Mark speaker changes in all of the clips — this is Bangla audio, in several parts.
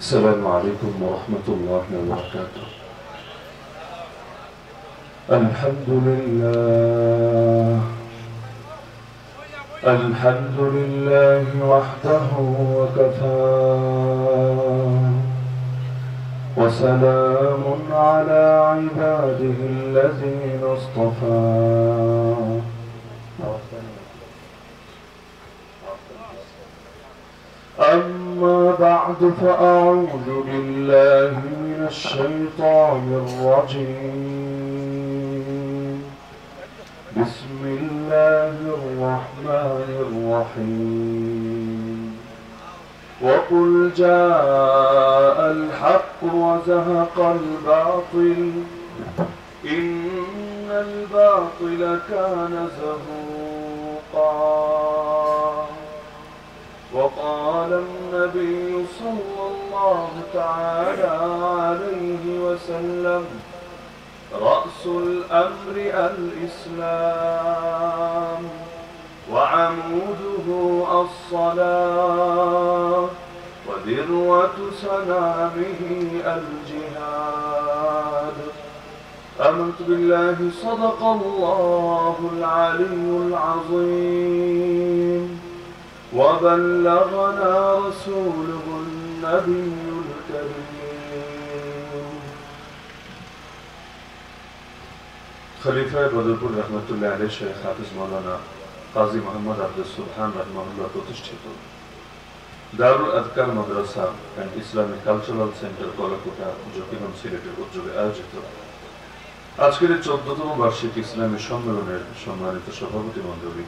Speaker 1: السلام عليكم ورحمة الله وبركاته. الحمد لله وحده وكفى، وسلام على عباده الذين اصطفى. أما بعد فأعوذ بالله من الشيطان الرجيم. بسم الله الرحمن الرحيم. وقل جاء الحق وزهق الباطل إن الباطل كان زهوقا. وقال النبي صلى الله تعالى عليه وسلم: رأس الأمر الإسلام وعموده الصلاة وذروة سنامه الجهاد. آمنت بالله صدق الله العلي العظيم وبلغنا رسوله النبي الكريم. খলিফা বদরপুর রহমতুল্লাহ আলাইহি শেখ হাফিজ মাওলানা কাজী মোহাম্মদ আব্দুল সুবহান রাহিমাহুল্লাহ প্রতিষ্ঠিত Darul Azkar Madrasa and Islamic cultural centre Kalakuta Zakiganj সিলেটের উদ্যোগে আয়োজিত আজকের 14তম বার্ষিক ইসলামী সম্মেলনের সম্মানিত সভাপতি মণ্ডলী,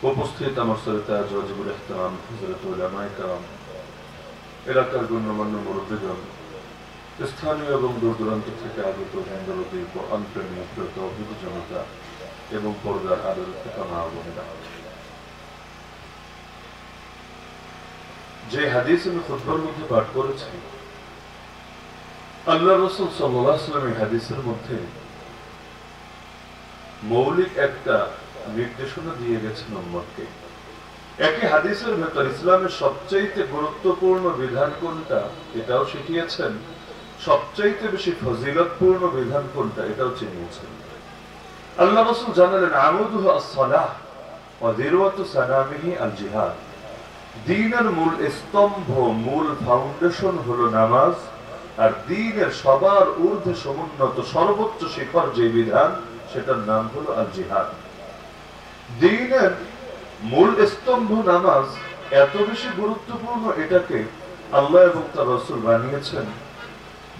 Speaker 1: উপস্থিত আমার শ্রোতা ওয়াজিবুল ইহতিরাম হযরত উলামায়ে কেরাম, এলাকার গণ্যমান্য মুরব্বিগণ, স্থানীয় এবং দূর দূরান্ত থেকে আগত হিন্দুরী কোরআনপ্রেমী তৌহিদ জনতা এবং পর্দার আড়ালে থাকা মা বোনেরা, যে হাদিস আমি খুতবার মধ্যে পাঠ করেছি, আল্লাহ রাসূল সাল্লাল্লাহু আলাইহি ওয়াসাল্লাম এই হাদিসের মধ্যে মৌলিক একটা নির্দেশনা দিয়ে গেছেন উম্মতকে। একই হাদিসের ভেতর ইসলামের সবচেয়ে গুরুত্বপূর্ণ বিধান কোনটা এটাও শিখিয়েছেন, সবচেয়ে বেশি ফজিলতপূর্ণ বিধান কোনটা এটাও চিনিয়েছেন। আল্লাহ রাসূল জানালেন আমুদুহু আস-সালাহ ওয়া যিরওয়াতু সানামিহি আল-জিহাদ। দ্বীনের মূল স্তম্ভ, মূল ফাউন্ডেশন হলো নামাজ, আর দ্বীনের সবার ঊর্ধ্বে সমুন্নত সর্বোচ্চ শিখর যে বিধান সেটার নাম হলো আল-জিহাদ। দ্বীনের মূল স্তম্ভ নামাজ এত বেশি গুরুত্বপূর্ণ, এটাকে আল্লাহ এবং তার রাসূল বানিয়েছেন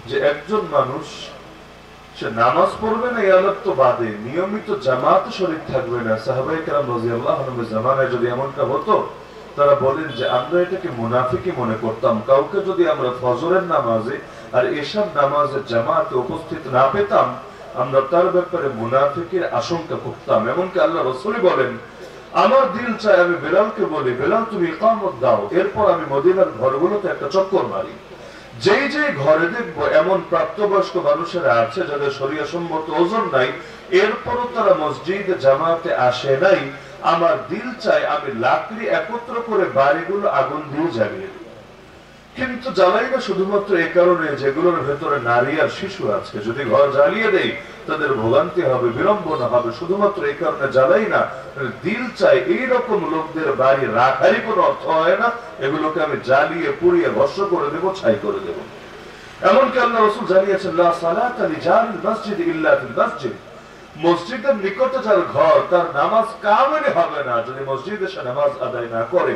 Speaker 1: যে একজন মানুষ সে নামাজ পড়বে না এই আলাদা তো বাদে নিয়মিত জামাতে শরীক থাকবে না। সাহাবায়ে কেরাম রাদিয়াল্লাহু আনহুর জামানায় যদি এমনটা হতো, তারা বলেন যে আমরা এটাকে মুনাফিকি মনে করতাম। কাউকে যদি আমরা ফজরের নামাজে আর এশার নামাজে জামাতে উপস্থিত না পেতাম, আমরা তার ব্যাপারে মুনাফিকের আশঙ্কা করতাম। এমনকি আল্লাহ রাসূল বলেন, আমার দিল চায় আমি বেলালকে বলি, বেলাল তুমি ইকামত দাও, এরপর আমি মদিনার ঘরগুলোতে একটা চক্কর মারি। যেই যেই ঘরে দেখবো এমন প্রাপ্তবয়স্ক মানুষেরা আছে যাদের শরীয়ত সম্মত ওজন নাই, এরপরও তারা মসজিদে জামাতে আসে নাই, আমার দিল চায় আমি লাকড়ি একত্র করে বাড়িগুলো আগুন দিয়ে জ্বালিয়ে দিই। কিন্তু জ্বালাই না শুধুমাত্র এই কারণে যেগুলোর ভেতরে নারী আর শিশু আছে, যদি ঘর জ্বালিয়ে দেই তাদের ভোগান্তি হবে, বিড়ম্বনা হবে, শুধুমাত্র এই কারণে জ্বালাই না, দিল চাই এইরকম লোকদের বাড়ি রাখারই কোনো অর্থ হয় না, এগুলোকে আমি জ্বালিয়ে পুড়িয়ে ভস্ম করে দেবো, ছাই করে দেবো। এমনকি আল্লাহ রাসূল জানিয়েছেন, লা সালাতা লিজারিল মসজিদ ইল্লা ফিল মসজিদ। মসজিদের নিকটে যার ঘর, তার নামাজ কামিল হবে না যদি মসজিদে সে নামাজ আদায় না করে।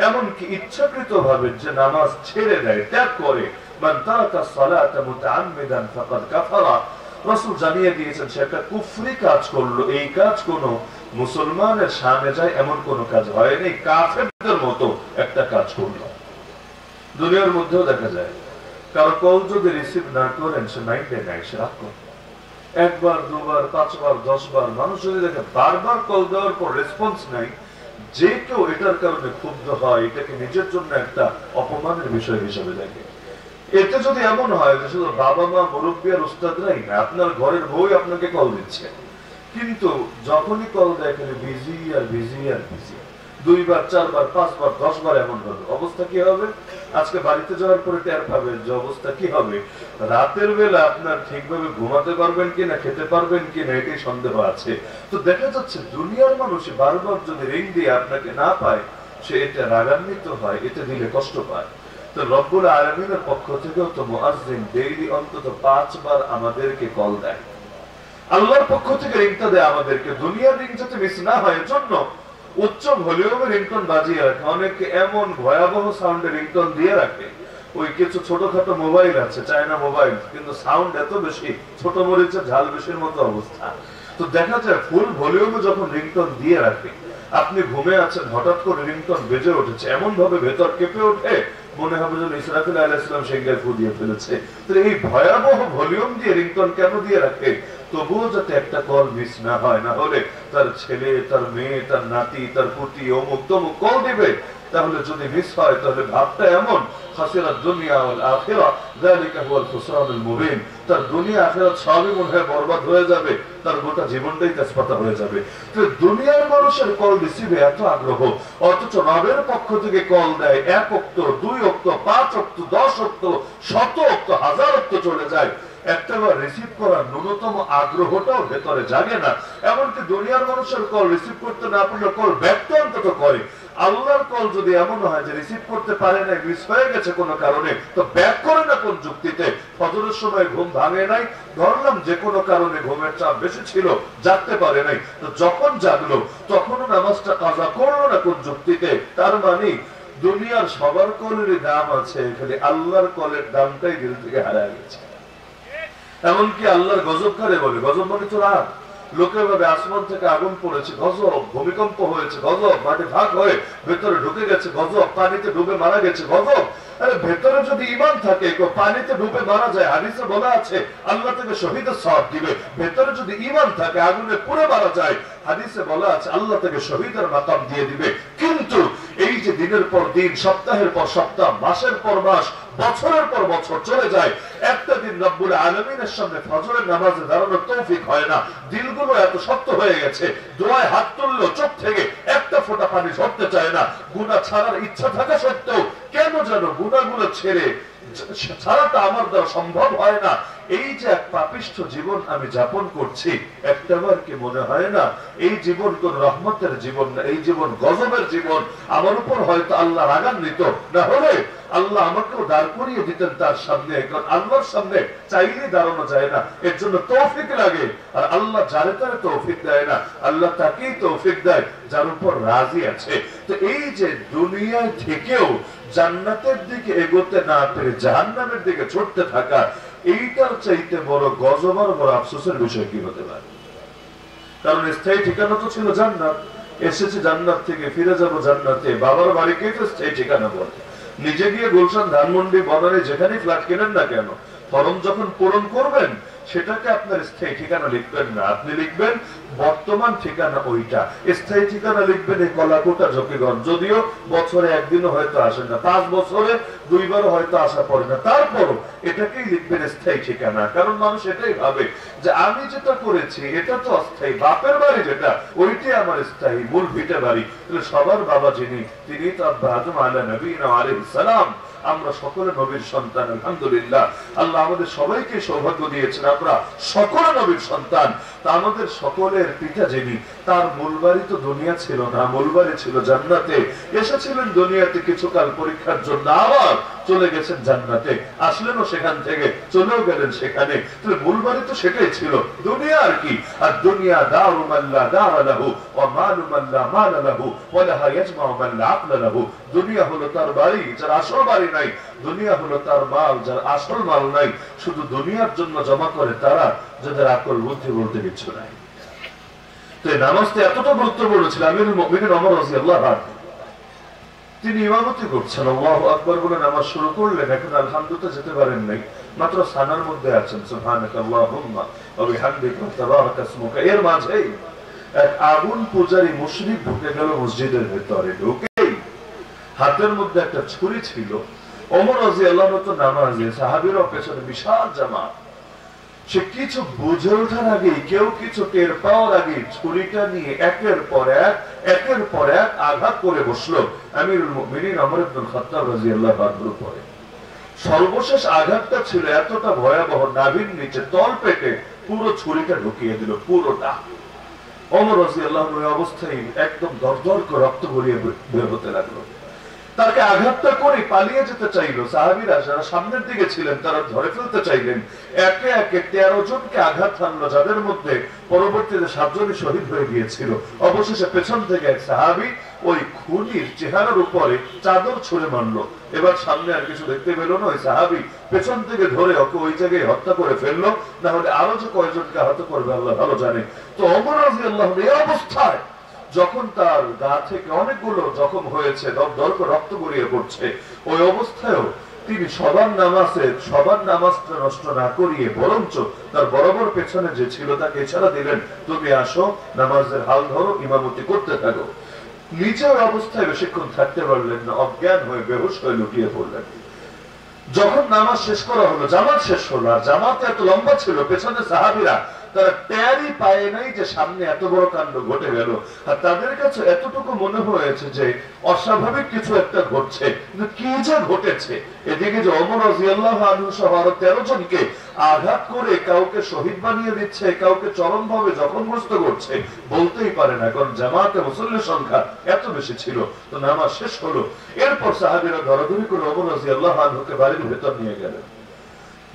Speaker 1: এমনকি ইচ্ছাকৃত ভাবে যে নামাজ ছেড়ে দেয়, ত্যাগ করে, মান তারাকা সালাতা মুতাআম্মিদান ফাকাদ কাফারা, রাসূল জানিয়ে দিয়েছেন সে একটা কুফরি কাজ করলো। এই কাজ কোন মুসলমানের সামনে যায় এমন কোন কাজ হয়নি, কাফেরদের মতো একটা কাজ করলো। দুনিয়ার মধ্যেও দেখা যায় কারো কল যদি রিসিভ না করেন সে মাইন্ডে নাই, সে রাগ করে। একবার, দুবার, 5 বার, 10 বার মানুষ যদি দেখে বারবার কল দেওয়ার পর রেসপন্স নাই, যে কেউ এটার কারণে ক্ষুব্ধ হয়, এটাকে নিজের জন্য একটা অপমানের বিষয় হিসেবে দেখে। এতে যদি এমন হয় যে শুধু বাবা মা মুরব্বী আর উস্তাদরাই না, আপনার ঘরের বউ আপনাকে কল দিচ্ছে, কিন্তু যখনই কল দেখেন বিজি আর বিজি আর বিজি, 2 বার 4 বার 5 বার 10 বার এমন হবে, অবস্থা কি হবে? আজকে বাড়িতে যাওয়ার পরে টের পাবেন যে অবস্থা কি হবে। রাতের বেলা আপনার ঠিকভাবে ঘুমাতে পারবেন কিনা, খেতে পারবেন কিনা, এটাই সন্দেহ আছে। তো দেখা যাচ্ছে দুনিয়ার মানুষ বারবার যদি রিং দিয়ে আপনাকে না পায়, সে এটা রাগান্বিত হয়, এতে দিলে কষ্ট পায়। তো রব্বুল আলামিনের পক্ষ থেকেও তো মুয়াজ্জিন ডেইলি অন্তত 5 বার আমাদেরকে কল দেয়। আল্লাহর পক্ষ থেকে রিংটা দেয় আমাদেরকে, দুনিয়ার রিং যাতে মিস না হয় জন্য উচ্চ ভলিউমে রিংটোন বাজিয়ে রাখে। অনেকে এমন ভয়াবহ সাউন্ডে রিংটোন দিয়ে রাখে, ওই কিছু ছোটখাটো মোবাইল আছে, চায়না মোবাইল, কিন্তু সাউন্ড এত বেশি, ছোট মরিচের ঝাল বেশির মতো অবস্থা। তো দেখা যায় ফুল ভলিউমে যখন রিংটোন দিয়ে রাখে, আপনি ঘুমে আছেন, হঠাৎ করে রিংটোন বেজে উঠেছে, এমন ভাবে ভেতর কেঁপে ওঠে মনে হবে যেন ইসরাফিল আলাইহিস সালাম সেঙ্গায় ফু দিয়ে ফেলেছে। তো এই ভয়াবহ ভলিউম দিয়ে রিংটোন কেন দিয়ে রাখে? তবুও যাতে একটা কল মিস না হয়, না হলে তার ছেলে, তার মেয়ে, তার নাতি, তার পুতি অমুক তমুক কল দিবে, তাহলে যদি মিস হয় তাহলে ভাবটা এমন খাসিরাত দুনিয়া ওয়াল আখিরা যালিকা হুয়াল খুসরানুল মুবিন, তার দুনিয়া আখিরাত সবই মনে হয় বরবাদ হয়ে যাবে, তার গোটা জীবনটাই তেজপাতা হয়ে যাবে। তো দুনিয়ার মানুষের কল রিসিভে এত আগ্রহ, অথচ রবের পক্ষ থেকে কল দেয় 1 অক্ত, 2 অক্ত, 5 অক্ত, 10 অক্ত, 100 অক্ত, 1000 অক্ত চলে যায়, একটাবার রিসিভ করার ন্যূনতম আগ্রহটাও ভেতরে জাগে না। এমনকি দুনিয়ার মানুষের কল রিসিভ করতে না পারলে কল ব্যাক তো অন্তত করে। আল্লাহর কল যদি এমন হয় যে রিসিভ করতে পারে না, মিস হয়ে গেছে কোনো কারণে, তো ব্যাক করে না কোন যুক্তিতে? ফজরের সময় ঘুম ভাঙে নাই, ধরলাম যে কোনো কারণে ঘুমের চাপ বেশি ছিল, জাগতে পারে নাই, তো যখন জাগলো তখনও নামাজটা কাজা করলো না কোন যুক্তিতে? তার মানে দুনিয়ার সবার কলেরই দাম আছে, খালি আল্লাহর কলের দামটাই দিল থেকে হারিয়ে গেছে। এমনকি আল্লাহর গজব কারে বলে? গজব মানে তো রাগ। লোকের ভাবে আসমান থেকে আগুন পড়েছে, গজব, ভূমিকম্প হয়েছে, গজব, মাটি ভাগ হয়ে ভেতরে ঢুকে গেছে, গজব, পানিতে ডুবে মারা গেছে, গজব। আরে ভেতরে যদি ঈমান থাকে, পানিতে ডুবে মারা যায়, হাদিসে বলা আছে আল্লাহ থেকে শহীদের সওয়াব দিবে। ভেতরে যদি ঈমান থাকে, আগুনে পুড়ে মারা যায়, হাদিসে বলা আছে আল্লাহ থেকে শহীদের মাকাম দিয়ে দিবে। কিন্তু এই যে দিনের পর দিন, সপ্তাহের পর সপ্তাহ, মাসের পর মাস, বছরের পর বছর চলে যায়, একটা দিন রব্বুল আলামিনের সামনে ফজরের নামাজে দাঁড়ানোর তৌফিক হয় না। দিলগুলো এত শক্ত হয়ে গেছে, দোয়ায় হাত তুললেও চোখ থেকে একটা ফোঁটা পানি ঝরতে চায় না। গুনাহ ছাড়ার ইচ্ছা থাকা সত্ত্বেও কেন যেন গুনাহগুলো ছেড়ে ছাড়াটা আমার দ্বারা সম্ভব হয় না। এই যে এক পাপিষ্ঠ জীবন আমি যাপন করছি, একটাবার কি মনে হয় না এই জীবন কোন রহমতের জীবন না, এই জীবন গজবের জীবন? আমার উপর হয়তো আল্লাহ রাগান্বিত, না হলে আল্লাহ আমাকেও দাঁড় করিয়ে দিতেন তার সামনে। কারণ আল্লাহর সামনে চাইলে দাঁড়ানো যায় না, এর জন্য তৌফিক লাগে। আর আল্লাহ যারে তারে তৌফিক দেয় না, আল্লাহ তাকেই তৌফিক দেয় যার উপর রাজি আছে। তো এই যে দুনিয়ায় থেকেও জান্নাতের দিকে এগোতে না পেরে জাহান্নামের দিকে ছুটতে থাকা, এইটার চাইতে বড় গজব আর বড় আফসোসের বিষয় কি হতে পারে? কারণ স্থায়ী ঠিকানা তো ছিল জান্নাত, এসেছে জান্নাত থেকে, ফিরে যাব জান্নাতে। বাবার বাড়িকে তো স্থায়ী ঠিকানা বলে। নিজে গিয়ে গুলশান, ধানমন্ডি, বনানী যেখানে ফ্ল্যাট কেনেন না কেন, ফরম যখন পূরণ করবেন সেটাকে আপনার স্থায়ী ঠিকানা লিখবেন না, আপনি লিখবেন বর্তমান ঠিকানা ওইটা। স্থায়ী ঠিকানা লিখবেন এই কলাকুটা, জকিগঞ্জ। যদিও বছরে একদিনও হয়তো আসেন না, 5 বছরে 2 বারও হয়তো আসা পড়ে না, তারপরও এটাকেই লিখবেন স্থায়ী ঠিকানা। কারণ মানুষ এটাই ভাবে যে আমি যেটা করেছি এটা তো অস্থায়ী, বাপের বাড়ি যেটা ওইটাই আমার স্থায়ী, মূল ভিটে বাড়ি। সবার বাবা যিনি, তিনি তো আব্বা আদম আলাইহিস সালাম। আমরা সকলে নবীর সন্তান, আলহামদুলিল্লাহ। আল্লাহ আমাদের সবাইকে সৌভাগ্য দিয়েছেন, আমরা সকলে নবীর সন্তান। তা আমাদের সকলের পিতা যিনি, তার মূল বাড়ি তো দুনিয়া ছিল না, মূল বাড়ি ছিল জান্নাতে। এসেছিলেন দুনিয়াতে কিছুকাল পরীক্ষার জন্য, আবার চলে গেছেন জান্নাতে, আসলেনও সেখান থেকে, চলেও গেলেন সেখানে। মূল বাড়ি তো সেটাই ছিল, দুনিয়া আর কি। আর দুনিয়া দারু মান লা দারা লাহু ওয়া মালু মান লা মালা লাহু ওয়া লাহা ইয়াজমাউ মান লা আকলা লাহু। দুনিয়া হলো তার বাড়ি যার আসল বাড়ি নাই, দুনিয়া হলো তার মাল যার আসল মাল নাই। শুধু দুনিয়ার জন্য জমা করে তারা যাদের আকল বুদ্ধি বলতে কিছু নাই। তো এই নামাজটা এতটা গুরুত্বপূর্ণ ছিল। আমিরুল মুমিনিন ওমর রাদিয়াল্লাহু আনহু তিনি ইমামতি করছেন, আল্লাহু আকবার বলে নামাজ শুরু করলেন। এখন আলহামদুলিল্লাহ যেতে পারেন নাই, মাত্র সানার মধ্যে আছেন, সুবহানাকাল্লাহুম্মা ওয়া বিহামদিকা তাবারাকা ইসমুকা। এর মাঝেই এক আগুন পূজারী মুশরিক ঢুকে গেল মসজিদের ভেতরে। ঢুকেই হাতের মধ্যে একটা ছুরি ছিল। ওমর রাদিয়াল্লাহু আনহু তো নামাজে, সাহাবীরা পেছনে বিশাল জামাত। সে কিছু বুঝে ওঠার আগে, কেউ কিছু টের পাওয়ার আগে ছুরিটা নিয়ে একের পর এক আঘাত করে বসলো আমিরুল মুমিনিন ওমর ইবনে খাত্তাব রাদিয়াল্লাহু আনহুর উপরে। সর্বশেষ আঘাতটা ছিল এতটা ভয়াবহ, নাভির নিচে তল পেটে পুরো ছুরিটা ঢুকিয়ে দিল, পুরোটা। ওমর রাদিয়াল্লাহু আনহু অবস্থায় একদম দরদর করে রক্ত গড়িয়ে বের হতে লাগলো। তাকে আঘাতটা করে পালিয়ে যেতে চাইলো। সাহাবীরা যারা সামনের দিকে ছিলেন তারা ধরে ফেলতে চাইলেন। একে একে 13 জনকে আঘাত হানলো, যাদের মধ্যে পরবর্তীতে 7 জনই শহীদ হয়ে গিয়েছিল। অবশেষে পেছন থেকে এক সাহাবী ওই খুনির চেহারার উপরে চাদর ছুঁড়ে মারলো। এবার সামনে আর কিছু দেখতে পেল না, ওই সাহাবী পেছন থেকে ধরে ওকে ওই জায়গায় হত্যা করে ফেললো। না হলে আরো যে কয়জনকে হত্যা করবে আল্লাহ ভালো জানে। তো ওমর রাদিয়াল্লাহু আনহু এই অবস্থায়, যখন তার গা থেকে অনেকগুলো জখম হয়েছে, দর করে রক্ত গড়িয়ে পড়ছে, ওই অবস্থায়ও তিনি সবার নামাজটা নষ্ট না করিয়ে বরঞ্চ তার বরাবর পেছনে যে ছিল তাকে ইশারা দিলেন, তুমি আসো, নামাজের হাল ধরো, ইমামতি করতে থাকো। নিচের অবস্থায় বেশিক্ষণ থাকতে পারলেন না, অজ্ঞান হয়ে বেহুশ হয়ে লুটিয়ে পড়লেন। যখন নামাজ শেষ করা হলো, জামাত শেষ হলো, আর জামাত এত লম্বা ছিল, পেছনে সাহাবীরা তারা টেরই পায় নাই যে সামনে এত বড় কাণ্ড ঘটে গেল। আর তাদের কাছে এতটুকু মনে হয়েছে যে অস্বাভাবিক কিছু একটা ঘটছে, কিন্তু কি যে ঘটেছে। এদিকে যে ওমর রাদিয়াল্লাহু আনহু সহ আরো 13 জনকে আঘাত করে কাউকে শহীদ বানিয়ে দিচ্ছে, কাউকে চরমভাবে জখমগ্রস্ত করছে, বলতেই পারে না, কারণ জামাতে মুসল্লির সংখ্যা এত বেশি ছিল। তো নামাজ শেষ হলো, এরপর সাহাবীরা ধরাধরি করে ওমর রাদিয়াল্লাহু আনহুকে বাড়ির ভেতর নিয়ে গেলেন।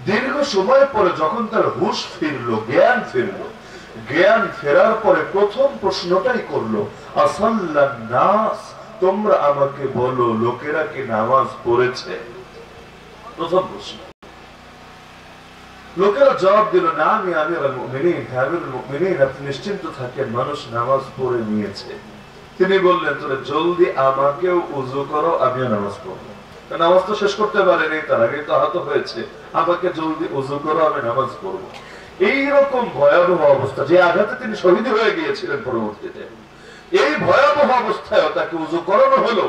Speaker 1: দীর্ঘ সময় পরে যখন তার হুঁশ ফিরলো, জ্ঞান ফেরার পরে প্রথম প্রশ্নটাই করলো, আসাল্লান নাস, তোমরা আমাকে বলো লোকেরা কি নামাজ পড়েছে? প্রথম প্রশ্ন। লোকেরা জবাব দিল, না আমি আমিরুল মুমিনিন, আপনি নিশ্চিন্ত থাকেন, মানুষ নামাজ পড়ে নিয়েছে। তিনি বললেন, তোরা জলদি আমাকেও উযু করো, আমিও নামাজ পড়বো। নামাজ তো শেষ করতে পারেনি, তার আগে তো আহত হয়েছে, আমাকে জলদি উযু করো, আমি নামাজ পড়বো। এইরকম ভয়াবহ অবস্থা, যে আঘাতে তিনি শহীদ হয়ে গিয়েছিলেন পরবর্তীতে, এই ভয়াবহ অবস্থায় তাকে উযু করানো হলো।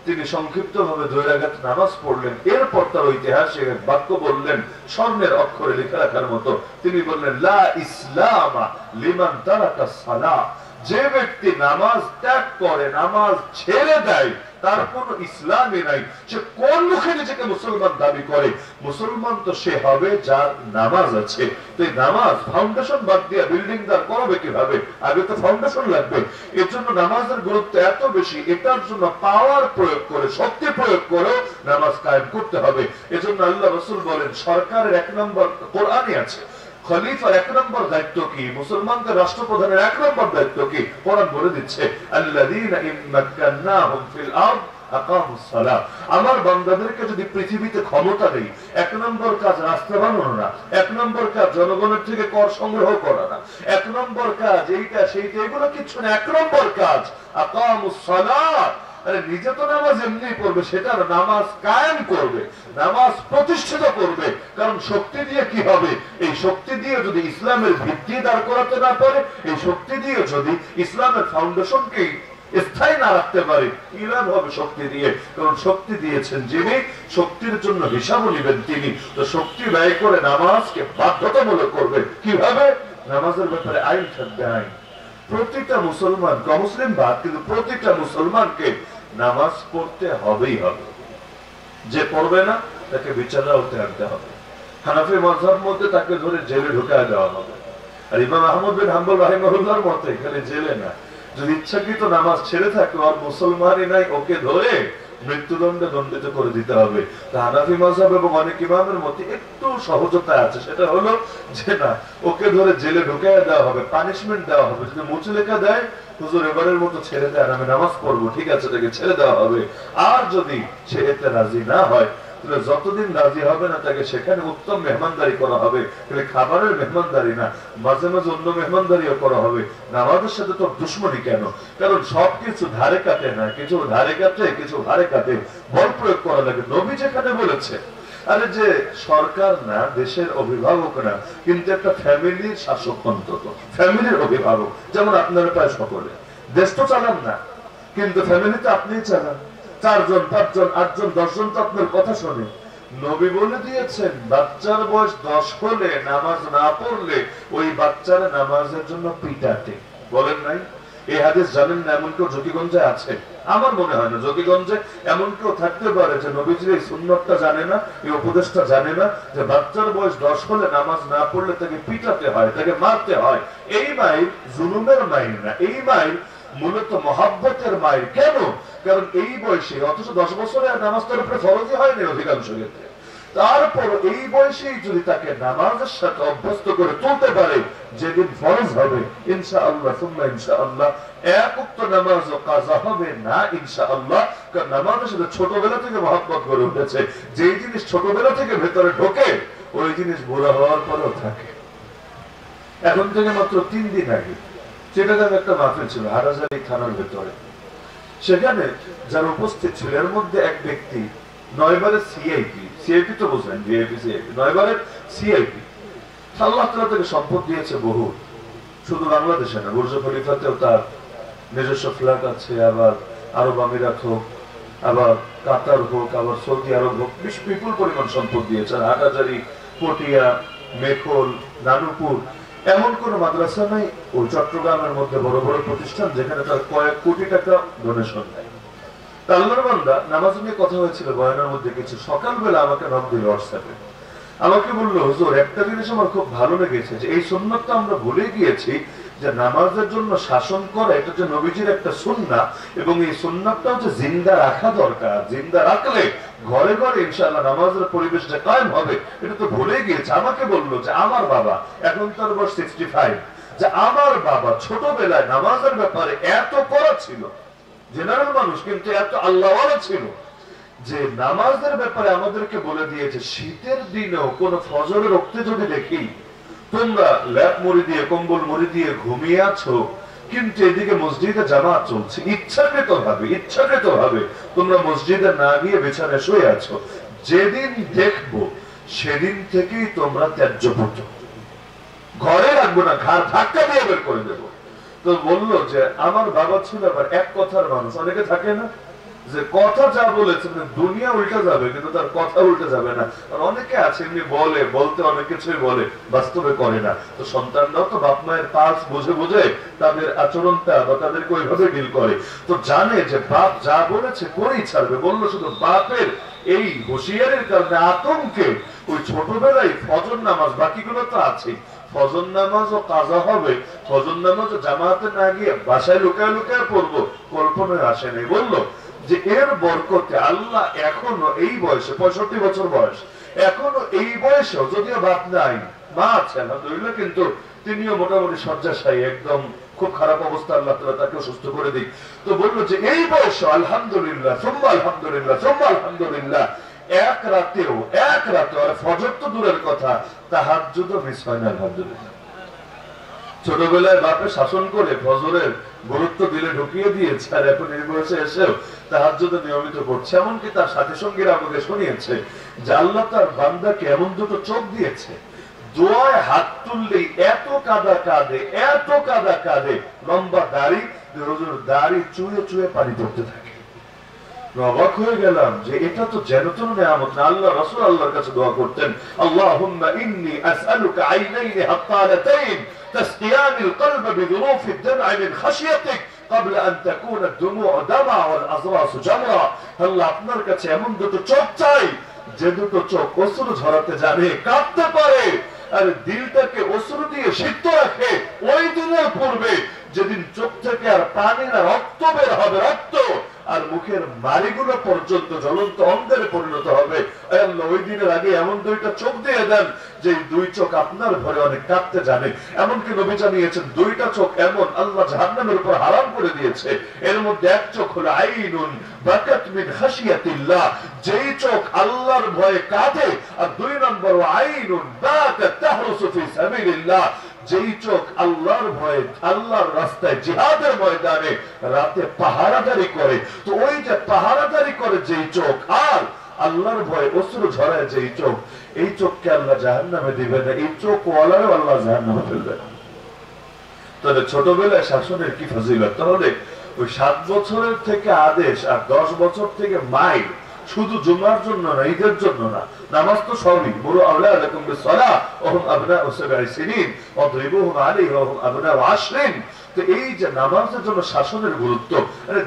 Speaker 1: তিনি সংক্ষিপ্ত ভাবে 2 রাকাত নামাজ পড়লেন। এরপর তার ঐতিহাসিক এক বাক্য বললেন, স্বর্ণের অক্ষরে লেখা রাখার মতো। তিনি বললেন, লা ইসলামা লিমান তারাকা সালাহ, যে ব্যক্তি নামাজ ত্যাগ করে, নামাজ ছেড়ে দেয়, তার কোন ইসলামই নাই। সে কোন মুখে নিজেকে মুসলমান দাবি করে? মুসলমান তো সে হবে যার নামাজ আছে। তো এই নামাজ ফাউন্ডেশন বাদ দিয়ে বিল্ডিং দাঁড় করাবে কিভাবে? আগে তো ফাউন্ডেশন লাগবে। এর জন্য নামাজের গুরুত্ব এত বেশি, এটার জন্য পাওয়ার প্রয়োগ করে, শক্তি প্রয়োগ করে নামাজ কায়েম করতে হবে। এজন্য আল্লাহ রাসূল বলেন, সরকারের 1 নম্বর কোরআনই আছে, খলিফার 1 নম্বর দায়িত্ব কি, মুসলমানদের রাষ্ট্রপ্রধানের 1 নম্বর দায়িত্ব কি, কোরআন বলে দিচ্ছে, আল্লাযীনা ইম্মাক্কান্নাহুম ফিল আরদ আকামুস সালাহ। আমার বান্দাদেরকে যদি পৃথিবীতে ক্ষমতা দেই, 1 নম্বর কাজ রাস্তা বানানো না, 1 নম্বর কাজ জনগণের থেকে কর সংগ্রহ করা না, 1 নম্বর কাজ এইটা সেইটা, এগুলো কিছু না। 1 নম্বর কাজ আকামুস সালাহ। আরে নিজে তো নামাজ এমনি পড়বে, সেটার নামাজ কায়েম করবে, নামাজ প্রতিষ্ঠিত করবে। কারণ শক্তি দিয়ে কি হবে? এই শক্তি দিয়ে যদি ইসলামের ভিত্তি দাঁড় করাতে না পারে, এই শক্তি দিয়ে যদি ইসলামের ফাউন্ডেশনকে স্থায়ী না রাখতে পারে, কি লাভ হবে শক্তি দিয়ে? কারণ শক্তি দিয়েছেন যিনি, শক্তির জন্য হিসাবও নেবেন তিনি। তো শক্তি ব্যয় করে নামাজকে বাধ্যতামূলক করবে। কিভাবে? নামাজের ব্যাপারে আইন থাকবে, আইন। প্রত্যেকটা মুসলমান, অমুসলিম বাদ, কিন্তু প্রত্যেকটা মুসলমানকে নামাজ পড়তে হবেই হবে। যে পড়বে না তাকে বিচারে আওতায় আনতে হবে। হানাফি মাযহাব মতে তাকে ধরে জেলে ঢুকায় দেওয়া হবে। আর ইমাম আহমদ বিন হাম্বল রাহিমাহুল্লাহর মতে এখানে জেলে না, যদি ইচ্ছাকৃত নামাজ ছেড়ে থাকে আর মুসলমানই নাই, ওকে ধরে মৃত্যুদণ্ডে দণ্ডিত করে দিতে হবে। হানাফি মাযহাব এবং অনেক ইমামের মতে একটু সহজতা আছে, সেটা হলো যে না, ওকে ধরে জেলে ঢুকায় দেওয়া হবে, পানিশমেন্ট দেওয়া হবে। যদি মুচলেখা দেয়, হুজুর এবারের মতো ছেড়ে দেয়, আমি নামাজ পড়বো, ঠিক আছে, তাকে ছেড়ে দেওয়া হবে। আর যদি সে এতে রাজি না হয়, যতদিন রাজি হবে না তাকে সেখানে উত্তম মেহমানদারি করা হবে। খাবারের মেহমানদারি না, মাঝে মাঝে অন্য মেহমানদারিও করা হবে। নামাজের সাথে তো দুশ্মনী কেন? কারণ সবকিছু ধারে কাটে না, কিছু ধারে কাটে, কিছু ধারে কাটে, বল প্রয়োগ করা লাগে। নবী যেখানে বলেছে, আরে যে সরকার না, দেশের অভিভাবক না, কিন্তু একটা ফ্যামিলির শাসক, অন্তত ফ্যামিলির অভিভাবক, যেমন আপনারা প্রায় সকলে। দেশ তো চালান না, কিন্তু ফ্যামিলি তো আপনিই চালান। 4 জন, 5 জন, 8 জন, 10 জন তো আপনার কথা শোনে। নবী বলে দিয়েছেন বাচ্চার বয়স 10 হলে নামাজ না পড়লে ওই বাচ্চার নামাজের জন্য পিটাতে বলেন নাই? এই হাদিস জানেন না এমন কেউ জ্যোতিগঞ্জে আছে? আমার মনে হয় না জ্যোতিগঞ্জে এমন কেউ থাকতে পারে যে নবীজির এই সুন্নতটা জানে না, এই উপদেশটা জানে না, যে বাচ্চার বয়স 10 হলে নামাজ না পড়লে তাকে পিটাতে হয়, তাকে মারতে হয়। এই মাইল জুলুমের মাইল না, এই মাইল মূলত মহাব্বতের মাইল। কেন? কারণ এই বয়সে, অথচ 10 বছরে নামাজ তার উপরে ফরজই হয়নি অধিকাংশ ক্ষেত্রে, তারপর এই বয়সেই যদি তাকে নামাজের সাথে অভ্যস্ত করে তুলতে পারে, যেদিন ফরজ হবে ইনশাআল্লাহ সুম্মা ইনশাআল্লাহ এক ওয়াক্ত নামাজও কাজা হবে না ইনশাআল্লাহ। কারণ নামাজের সাথে ছোটবেলা থেকে মহব্বত গড়ে উঠেছে। যেই জিনিস ছোটবেলা থেকে ভেতরে ঢোকে ওই জিনিস বুড়া হওয়ার পরেও থাকে। এখন থেকে মাত্র 3 দিন আগে চিটাগাং একটা মাহফিল ছিল হাটাজারি থানার ভেতরে। সেখানে যারা উপস্থিত ছিল এর মধ্যে এক ব্যক্তি 9 বারের সিআইপি, সিআইপি তো বুঝলেন, ভিআইপি সিআইপি, 9 বারের সিআইপি। আল্লাহ তাআলা তাকে সম্পদ দিয়েছে বহু, শুধু বাংলাদেশে না, বুর্জ খলিফাতেও তার নিজস্ব ফ্ল্যাট আছে, আবার আরব আমিরাত হোক, আবার কাতার হোক, আবার সৌদি আরব হোক, বিপুল পরিমাণ সম্পদ দিয়েছে। হাটাজারি, পটিয়া, মেখল, নানুপুর এমন কোন মাদ্রাসা নাই ওই চট্টগ্রামের মধ্যে বড় বড় প্রতিষ্ঠান যেখানে তার কয়েক কোটি টাকা ডোনেশন নেয়। আল্লাহর বান্দা নামাজ নিয়ে কথা হয়েছিল বয়ানের মধ্যে কিছু, সকালবেলা আমাকে নক দিল হোয়াটসঅ্যাপে, আমাকে বললো হুজুর একটা জিনিস আমার খুব ভালো লেগেছে, যে এই সুন্নতটা আমরা ভুলে গিয়েছি যে নামাজের জন্য শাসন করা এটা যে নবীজির একটা সুন্নাহ, এবং এই সুন্নাতটা হচ্ছে জিন্দা রাখা দরকার। জিন্দা রাখলে ঘরে ঘরে ইনশাআল্লাহ নামাজের পরিবেশটা কায়েম হবে, এটা তো ভুলে গিয়েছে। আমাকে বললো যে আমার বাবা, এখন তার বয়স 65, যে আমার বাবা ছোটবেলায় নামাজের ব্যাপারে এত করা ছিল, জেনারেল মানুষ কিন্তু এত আল্লাহওয়ালা ছিল, যে নামাজের ব্যাপারে আমাদেরকে বলে দিয়েছে শীতের দিনেও কোন ফজরের রক্তে যদি দেখি তোমরা ল্যাপ মুড়ি দিয়ে, কম্বল মুড়ি দিয়ে ঘুমিয়ে আছো, কিন্তু এদিকে মসজিদে জামাত চলছে, ইচ্ছাকৃত ভাবে তোমরা মসজিদে না গিয়ে বিছানায় শুয়ে আছো, যেদিন দেখবো সেদিন থেকেই তোমরা ত্যায্যপুত, ঘরে রাখবো না, ঘাড় ধাক্কা দিয়ে বের করে দেবো। তো বললো যে আমার বাবা ছিল আবার এক কথার মানুষ, অনেকে থাকে না যে কথা যা বলেছে দুনিয়া উল্টে যাবে কিন্তু তার কথা উল্টে যাবে না। অনেকে আছে এমনি বলতে অনেক কিছুই বলে, বাস্তবে করে না। তো সন্তানরাও তো বাপ মায়ের পালস বুঝে বুঝে তাদের আচরণটা বা তাদেরকে ওইভাবে ডিল করে, তো জানে যে বাপ যা বলেছে করেই ছাড়বে। বললো শুধু বাপের এই হুঁশিয়ারির কারণে আতঙ্কে ওই ছোটবেলায় ফজর নামাজ, বাকিগুলো তো আছে, ফজর নামাজও কাজা হবে, ফজর নামাজও জামাতে না গিয়ে বাসায় লুকায় লুকায় পড়বো, কল্পনায় আসে নাই। বললো যে এর বরকতে আল্লাহ এখনো এই বয়সে, 65 বছর বয়স, এখনো এই বয়সেও, যদিও বাপ নাই, মা আছে আলহামদুলিল্লাহ, কিন্তু তিনিও মোটামুটি শয্যাশায়ী, একদম খুব খারাপ অবস্থা, আল্লাহ তাআলা তাকে সুস্থ করে দিক। তো বললো যে এই বয়সে আলহামদুলিল্লাহ সুম্মা আলহামদুলিল্লাহ সুম্মা আলহামদুলিল্লাহ, এক রাতেও আর ফজর তো দূরের কথা, তাহাজ্জুদও মিস হয় না আলহামদুলিল্লাহ। ছোটবেলায় বাপে শাসন করে ফজরের গুরুত্ব দিলে ঢুকিয়ে দিয়েছে, আর এখন এই বয়সে এসেও তাহাজ্জুদ নিয়মিত করছে। এমনকি তার সাথী সঙ্গীরা আমাকে শুনিয়েছে যে আল্লাহ তার বান্দাকে এমন দুটো চোখ দিয়েছে, দোয়ায় হাত তুললেই এত কাদা কাঁদে, লম্বা দাড়ি, হুজুর দাড়ি চুয়ে চুয়ে পানি পড়তে থাকে। অবাক হয়ে গেলাম যে এটা তো যেন তেন নিয়ামত না। আল্লাহ রাসূল আল্লাহর কাছে দোয়া করতেন, আল্লাহুম্মা ইন্নী আসআলুকা আইনাইনি হাত্তালাতাইন তাসকিয়ানিল কলব বিযুরুফ আদ-দাম'i মিন খাশিয়াতিক ক্বাবলা আন তাকুনা আদ-দুমু'ু দাম'a ওয়াল আযরাসু জামরা। আল্লাহ আপনার কাছে এমন দুটো চোখ চাই যে দুটো চোখ অশ্রু ঝরাতে জানে, কাঁদতে পারে, আর দিলটাকে অশ্রু দিয়ে সিক্ত রাখে। ওই দিনের পূর্বে যেদিন চোখ থেকে আর পানি না রক্ত বের হবে, রক্ত আর মুখের মারিগুলো পর্যন্ত জ্বলন্ত অন্ধকারে পরিণত হবে, আল্লাহ ওই দিনের আগে এমন দুইটা চোখ দিয়ে দেন যে দুই চোখ আপনার ঘরে অনেক কাঁদতে জানে। এমনকি নবী জানিয়েছেন দুইটা চোখ এমন আল্লাহ জাহান্নামের উপর হারাম করে দিয়েছে। এর মধ্যে এক চোখ হলো আইনুন বাকাত মিন খাশিয়াতিল্লাহ, যেই চোখ আল্লাহর ভয়ে কাঁদে, আর 2 নম্বর আইনুন বাকাত তাহরুসু ফি সাবিলিল্লাহ, যেই চোখ আল্লাহর ভয়ে, আল্লাহর রাস্তায় জিহাদের ময়দানে রাতে পাহারাদারি করে। তো ওই যে পাহারাদারি করে যেই চোখ, আর আল্লাহর ভয়ে অশ্রু ঝরায় যেই চোখ, এই চোখকে আল্লাহ জাহান্নামে দিবে না, এই চোখ ওয়ালারও আল্লাহ জাহান্নামে ফেলবে না। তাহলে ছোটবেলায় শাসনের কি ফজিলত! তাহলে ওই 7 বছরের থেকে আদেশ আর 10 বছর থেকে মাইল, শুধু জুমার জন্য না, ঈদের জন্য না, নামাজ তো সবই। মুরু আওলাদাকুম বিসসালাহ ওয়া হুম আবনাউ সাবঈ সিনিন ওয়াদরিবুহুম আলাইহা ওয়া হুম আবনাউ আশরিন। তো এই যে নামাজের জন্য শাসনের গুরুত্ব,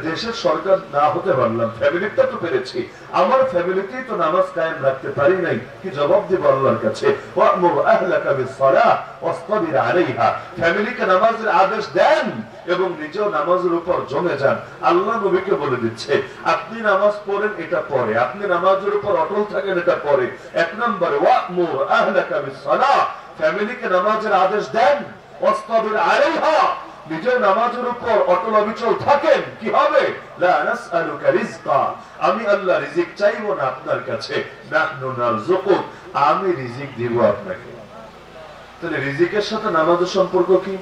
Speaker 1: দেশের সরকার না হতে পারলাম, ফ্যামিলিটা তো পেরেছি, আমার ফ্যামিলিতেই তো নামাজ কায়েম রাখতে পারি নাই, কি জবাব দিব আল্লাহর কাছে? ওয়া'মুর আহলাকা বিসসালাহ ওয়াসতাবির আলাইহা। ফ্যামিলিকে নামাজের আদেশ দেন এবং নিজেও নামাজের উপর জমে যান। আল্লাহ নবীকে বলে দিচ্ছে, আপনি নামাজ পড়েন এটা পরে, আপনি নামাজের উপর অটল থাকেন এটা পরে। এক নম্বরে ওয়া'মুর আহলাকা বিসসালাহ, ফ্যামিলিকে নামাজের আদেশ দেন, ওয়াসতাবির আলাইহা, নিজের নামাজের উপর অটল অবিচল থাকেন। কি হবে? লা নাসআলুকা রিজকা, আমি আল্লাহ রিজিক চাইবো না আপনার কাছে, নাহনু নারযুকুক, আমি রিজিক দিব আপনাকে। তাহলে রিজিকের সাথে নামাজের সম্পর্ক কি?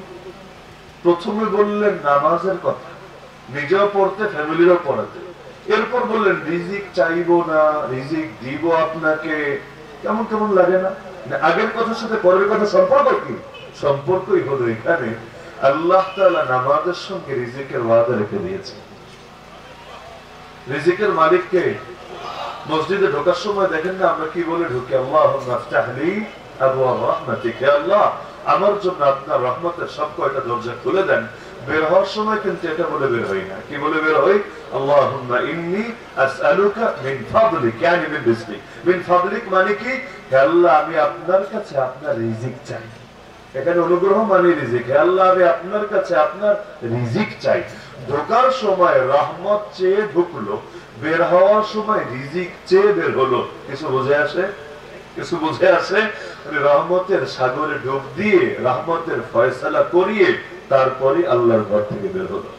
Speaker 1: প্রথমে বললেন নামাজের কথা, নিজেও পড়তে, ফ্যামিলিরও পড়াতে। এরপর বললেন রিজিক চাইবো না, রিজিক দিব আপনাকে। কেমন কেমন লাগে না? আগের কথার সাথে পরের কথা সম্পর্ক কি? সম্পর্কই হলো এখানে আল্লাহ তাআলা নামাজের সঙ্গে রিজিকের ওয়াদা রেখে দিয়েছে। রিজিকের মালিক কে? মসজিদে ঢোকার সময় দেখেন না আমরা কি বলে ঢুকি? আল্লাহুম্মা ইফতাহলি আবওয়াব রাহমাতিক, হে আল্লাহ আমার জন্য আপনার রহমতের সব কয়টা দরজা খুলে দেন। বের হওয়ার সময় কিন্তু এটা বলে বের হই না, কি বলে বের হই? আল্লাহুম্মা ইন্নী আসআলুকা মিন ফাদলিক, ইয়ানি মিন রিজকিক। মিন ফাদলিক মানে কি? হে আল্লাহ আমি আপনার কাছে আপনার রিজিক চাই। এখানে অনুগ্রহ মানে রিজিক। হে আল্লাহ আমি আপনার কাছে আপনার রিজিক চাই। ঢোকার সময় রহমত চেয়ে ঢুকলো, বের হওয়ার সময় রিজিক চেয়ে বের হলো। কিছু বুঝে আসে? কিছু বুঝে আসে? রহমতের সাগরে ডুব দিয়ে রহমতের ফয়সালা করিয়ে তারপরে আল্লাহর ঘর থেকে বের হলো।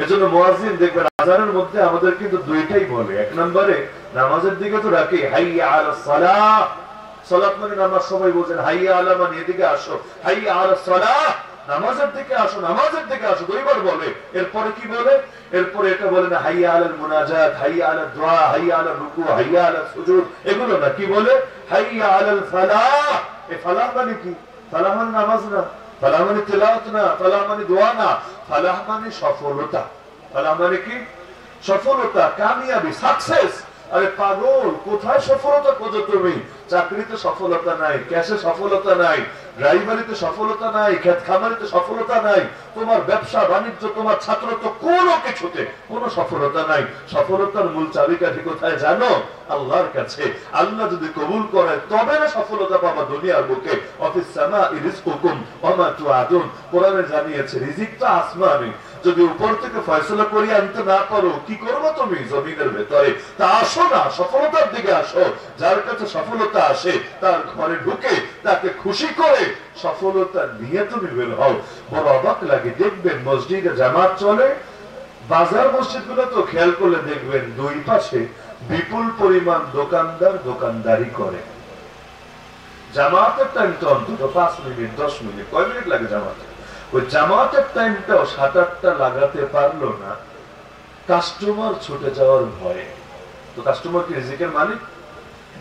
Speaker 1: এজন্য মুয়াজ্জিন দেখবেন আযানের মধ্যে আমাদের কিন্তু দুইটাই বলে। এক নম্বরে নামাজের দিকে তো রাখে হাইয়া আলাস সালাহ, সালাত মানে নামাজ, সবাই বলেন হাইয়া আলা মানে এদিকে আসো, হাইয়া আলাস সালাহ নামাজের দিকে আসো, নামাজের দিকে আসো, দুইবার বলে। এরপরে কি বলে? এরপরে এটা বলে না হাইয়া আলাল মুনাজাত, হাইয়া আলা দুআ, হাইয়া আলা রুকু, হাইয়া আলা সুজুদ, এগুলো না। কি বলে? হাইয়া আলাল ফালাহ। এই ফালাহ মানে কি? ফালাহ মানে নামাজ না, ফালাহ মানে তিলাওয়াত না, ফালাহ মানে দোয়া না, ফালাহ মানে সফলতা। ফালাহ মানে কি? সফলতা, কামিয়াবি, সাকসেস। আরে পাগল, কোথায় সফলতা খোঁজো তুমি? চাকরিতে সফলতা নাই, ক্যাশে সফলতা নাই, ড্রাইভারিতে সফলতা নাই, ক্ষেত খামারিতে সফলতা নাই, তোমার ব্যবসা বাণিজ্য, তোমার ছাত্রত্ব, কোনো কিছুতে কোনো সফলতা নাই। সফলতার মূল চাবিকাঠি কোথায় জানো? আল্লাহর কাছে। আল্লাহ যদি কবুল করে তবে না সফলতা পাবা দুনিয়ার বুকে। অফিস সামাই রিজকুকুম ওয়া মা তুআদুন, কোরআনে জানিয়েছে রিজিকটা আসমানে। যদি উপর থেকে ফয়সালা করিয়ে আনতে না পারো, কি করবো তুমি জমিনের ভেতরে? তা আসো না, সফলতার দিকে আসো। যার কাছে সফলতা আসে তার ঘরে ঢুকে তাকে খুশি করে সফলতা নিয়ে তুমি বের হও। বড় অবাক লাগে, দেখবেন মসজিদে জামাত চলে, বাজার মসজিদ গুলো তো খেয়াল করলে দেখবেন দুই পাশে বিপুল পরিমাণ দোকানদার দোকানদারি করে। জামাতের টাইম তো অন্তত 5 মিনিট 10 মিনিট, কয় মিনিট লাগে জামাতে? ওই জামাতের টাইমটাও 7-8টা লাগাতে পারলো না, কাস্টমার ছুটে যাওয়ার ভয়ে। তো কাস্টমার কি রিজিকের মালিক?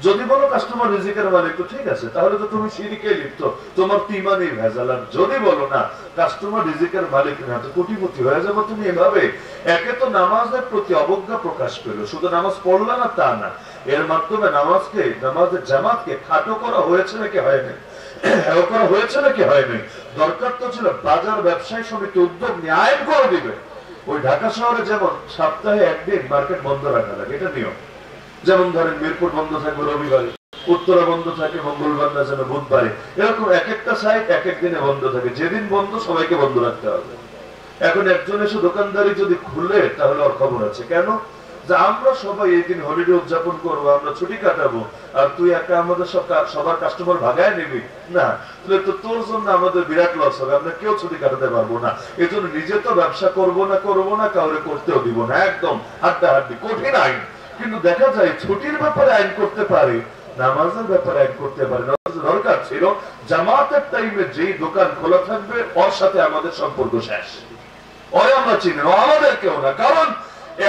Speaker 1: যদি বলো কাস্টমার রিজিকের মালিক তো ঠিক আছে, তাহলে তো তুমি শিরকে লিপ্ত, তোমার তো ঈমানই ভেজাল। আর যদি বলো না কাস্টমার রিজিকের মালিক না, তো কোটিপতি হয়ে যাবো তুমি এভাবে। একে তো নামাজের প্রতি অবজ্ঞা প্রকাশ পেলো, শুধু নামাজ পড়লো না তা না, এর মাধ্যমে নামাজের জামাতকে খাটো করা হয়েছে নাকি হয়নি? করা হয়েছে নাকি হয়নি? দরকার তো ছিল বাজার ব্যবসায়ী সমিতি উদ্যোগ নিয়ে আইন করে দিবে। ওই ঢাকা শহরে যেমন সপ্তাহে একদিন মার্কেট বন্ধ রাখা লাগে, এটা নিয়ম। যেমন ধরেন মিরপুর বন্ধ থাকবে রবিবারে, উত্তরা বন্ধ থাকে মঙ্গলবার না যেন বুধবারে, এরকম এক একটা সাইট এক এক দিনে বন্ধ থাকে। যেদিন বন্ধ সবাইকে বন্ধ রাখতে হবে। এখন একজন এসে দোকানদারি যদি খুলে তাহলে ওর খবর আছে। কেন? যে আমরা সবাই এই দিন হলিডে উদযাপন করবো, আমরা ছুটি কাটাবো, আর তুই একা আমাদের সবার কাস্টমার ভাগায় নিবি না, তাহলে তো তোর জন্য আমাদের বিরাট লস হবে, আমরা কেউ ছুটি কাটাতে পারবো না। এই জন্য নিজে তো ব্যবসা করবো না, কাউরে করতেও দিব না, একদম হাড্ডাহাড্ডি কঠিন আইন। কিন্তু দেখা যায় ছুটির ব্যাপারে আইন করতে পারে, নামাজের ব্যাপারে আইন করতে পারে। দরকার ছিল জামাতের টাইমে যেই দোকান খোলা থাকবে ওর সাথে আমাদের সম্পর্ক শেষ, ওরে আমরা চিনি, আমাদের কেউ না। কারণ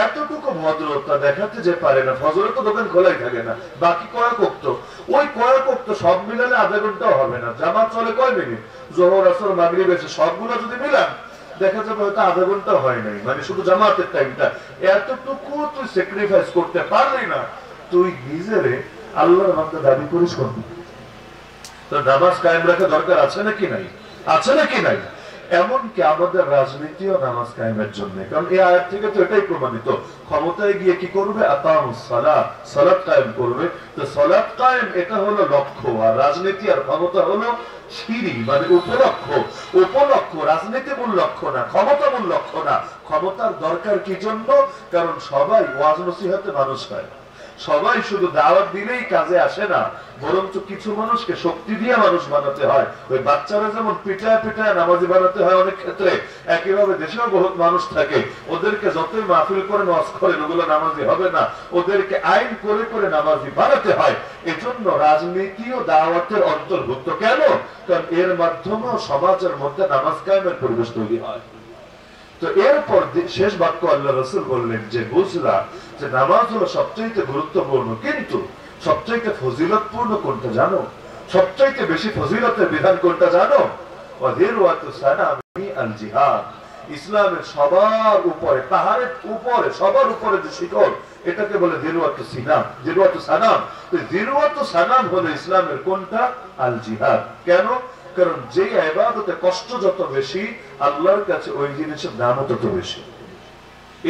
Speaker 1: এতটুকু ভদ্রতা দেখাতে যে পারে না, ফজরে তো দোকান খোলাই থাকে না, বাকি কয়েক ওয়াক্ত, ওই কয়েক ওয়াক্ত সব মিলালে আধা ঘন্টাও হবে না। জামাত চলে কয় মিনিট? যোহর আসর মাগরিব এসে সবগুলো যদি মিলান দেখা যাবে হয়তো আধা ঘন্টা হয় নাই, মানে শুধু জামাতের টাইমটা। এতটুকু তুই স্যাক্রিফাইস করতে পারলি না, তুই নিজেরে আল্লাহর বান্দা দাবি করিস কোন? তো নামাজ কায়েম রাখা দরকার আছে নাকি নাই? আছে নাকি নাই? এমনকি আমাদের রাজনীতিও নামাজ কায়েমের জন্য, কারণ এই আয়াত থেকে তো এটাই প্রমাণিত। ক্ষমতায় গিয়ে কি করবে? আকামুস সালাত, সালাত কায়েম করবে। তো সালাত কায়েম এটা হলো লক্ষ্য, আর রাজনীতি আর ক্ষমতা হলো সিঁড়ি, মানে উপলক্ষ। উপলক্ষ, রাজনীতি মূল লক্ষ্য না, ক্ষমতা মূল লক্ষ্য না। ক্ষমতার দরকার কি জন্য? কারণ সবাই ওয়াজ নসিহতে মানুষ হয়, সবাই শুধু দাওয়াত দিলেই কাজে আসে না, বরঞ্চ কিছু মানুষকে শক্তি দিয়ে মানুষ বানাতে হয়। ওই বাচ্চারা যেমন পিটায় পিটায় নামাজি বানাতে হয় অনেক ক্ষেত্রে, একইভাবে দেশেও বহুত মানুষ থাকে, ওদেরকে যতই মাহফিল করে ওয়াজ করেন ওগুলো নামাজি হবে না, ওদেরকে আইন করে করে নামাজি বানাতে হয়। এজন্য রাজনীতি ও দাওয়াতের অন্তর্ভুক্ত। কেন? কারণ এর মাধ্যমেও সমাজের মধ্যে নামাজ কায়েমের পরিবেশ তৈরি হয়। তো এরপর শেষ বাক্য আল্লাহ রাসূল বললেন যে বুঝলা যে নামাজ হলো সবচাইতে গুরুত্বপূর্ণ, কিন্তু সবচাইতে ফজিলতপূর্ণ কোনটা জানো? সবচাইতে বেশি ফজিলতের বিধান কোনটা জানো? ওয়াযিরওয়াতু সানামি আল জিহাদ। ইসলামের সবার উপরে, পাহাড়ের উপরে, সবার উপরে যে শিখর, এটাকে বলে যিরওয়াতু সিনাম, যিরওয়াতু সানাম। তো যিরওয়াতু সানাম হলো ইসলামের কোনটা? আল জিহাদ। কেন? কারণ যে ইবাদতে কষ্ট যত বেশি, আল্লাহর কাছে ওই জিনিসের দামও তত বেশি।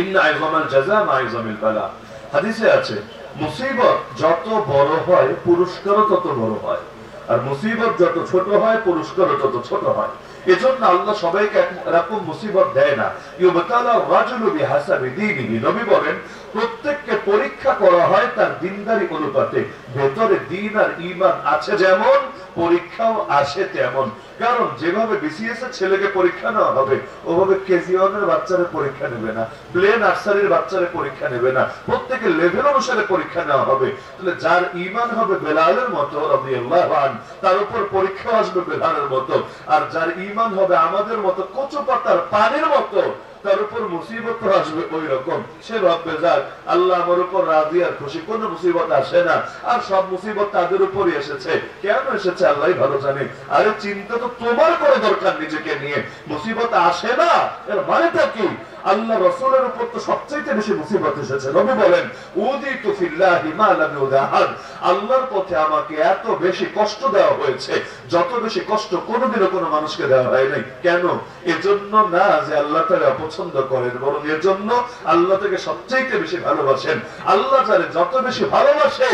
Speaker 1: ইন্না আযমাল জাযা মা আযমিল বালা। হাদিসে আছে মুসিবত যত বড় হয় পুরস্কারও তত বড় হয়, আর মুসিবত যত ছোট হয় পুরস্কারও তত ছোট হয়। এজন্য আল্লাহ সবাইকে একরকম মুসিবত দেয় না। ইউবতালা রাজুলু বিহাসাবি দীনিহি। নবী বলেন প্রত্যেককে পরীক্ষা করা হয় তার দ্বীনদারি অনুপাতে। ভেতরে দ্বীন আর ঈমান আছে যেমন, পরীক্ষাও আসে তেমন। কারণ যেভাবে বিসিএস এর ছেলেকে পরীক্ষা নেওয়া হবে, ওভাবে কেজি ওয়ানের বাচ্চাদের পরীক্ষা নেবে না, প্লে নার্সারির বাচ্চাদের পরীক্ষা নেবে না, প্রত্যেকের লেভেল অনুসারে পরীক্ষা নেওয়া হবে। তাহলে যার ঈমান হবে বেলালের মতো রাদিয়াল্লাহু আনহু, তার উপর পরীক্ষা আসবে বেলালের মতো। আর যার ঈমান হবে আমাদের মতো কচু পাতার পানির মতো, তার উপর মুসিবত আসবে ওই রকম। সে ভাববে যাক আল্লাহ আমার উপর রাজি আর খুশি, কোন মুসিবত আসে না, আর সব মুসিবত তাদের উপরই এসেছে। কেন এসেছে আল্লাহ ভালো জানে। আরে চিন্তা তো তোমার করে দরকার নিজেকে নিয়ে। মুসিবত আসে না এর মানেটা কি? আল্লাহ রাসূলের উপর তো সবচেয়ে বেশি মুসিবত এসেছে। নবী বলেন উযিতু ফিল্লাহি মা লাম ইউদাহাদ। আল্লাহর পথে আমাকে এত বেশি কষ্ট দেওয়া হয়েছে যত বেশি কষ্ট কোনোদিনও কোনো মানুষকে দেওয়া হয় নাই। কেন? এজন্য না যে আল্লাহ তাআলা পছন্দ করেন, বরং এজন্য আল্লাহ তাকে সবচেয়ে বেশি ভালোবাসেন। আল্লাহ যারে যত বেশি ভালোবাসে,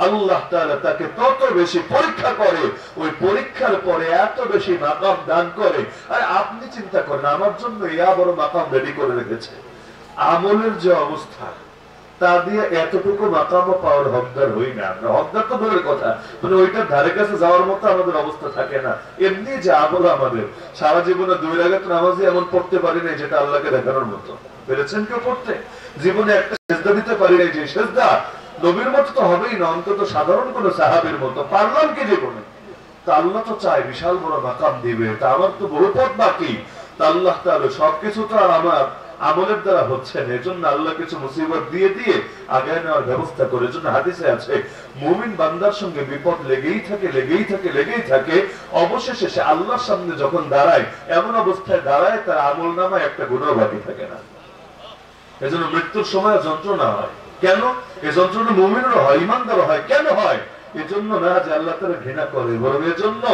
Speaker 1: আল্লাহ তাআলা তাকে তত বেশি পরীক্ষা করে। ওই পরীক্ষার পরে এত বেশি মাকাম দান করে। আর আপনি চিন্তা করেন আমার জন্য ইয়া বড় মাকাম রেডি করে রেখেছে। আমলের যে অবস্থা, তা দিয়ে এতটুকু মাকামও পাওয়ার হকদার হই না আমরা। হকদার তো দূরের কথা, মানে ওইটার ধারে কাছে যাওয়ার মতো আমাদের অবস্থা থাকে না। এমনি যে আমল আমাদের, সারা জীবনে 2 রাকাত নামাজই এমন পড়তে পারি না যেটা আল্লাহকে দেখানোর মতো। পেরেছেন কেউ পড়তে? জীবনে একটা সিজদা দিতে পারি না যে সিজদা নবীর মতো তো হবেই না, অন্তত সাধারণ কোন সাহাবীর মতো পারলাম কি জীবনে। তা আল্লাহ তো চায় বিশাল বড় মাকাম দিবে, তা আমার তো বহু পথ বাকি। তা আল্লাহ তাআলা সবকিছু তো আর আমার আমলের দ্বারা হচ্ছে না। এজন্য আল্লাহ কিছু মুসিবত দিয়ে দিয়ে আগায় নেওয়ার ব্যবস্থা করে। এজন্য হাদিসে আছে মুমিন বান্দার সঙ্গে বিপদ লেগেই থাকে, লেগেই থাকে, লেগেই থাকে। অবশেষে সে আল্লাহর সামনে যখন দাঁড়ায়, এমন অবস্থায় দাঁড়ায় তার আমল নামায় একটা গুনাহ বাকি থাকে না। এজন্য মৃত্যুর সময় যন্ত্রণা হয়। কেন? এই যন্ত্রণা মুমিনেরও হয়, ঈমানদারও হয়। কেন হয়? এজন্য না যে আল্লাহ তাআলা ঘৃণা করে, বরং এজন্য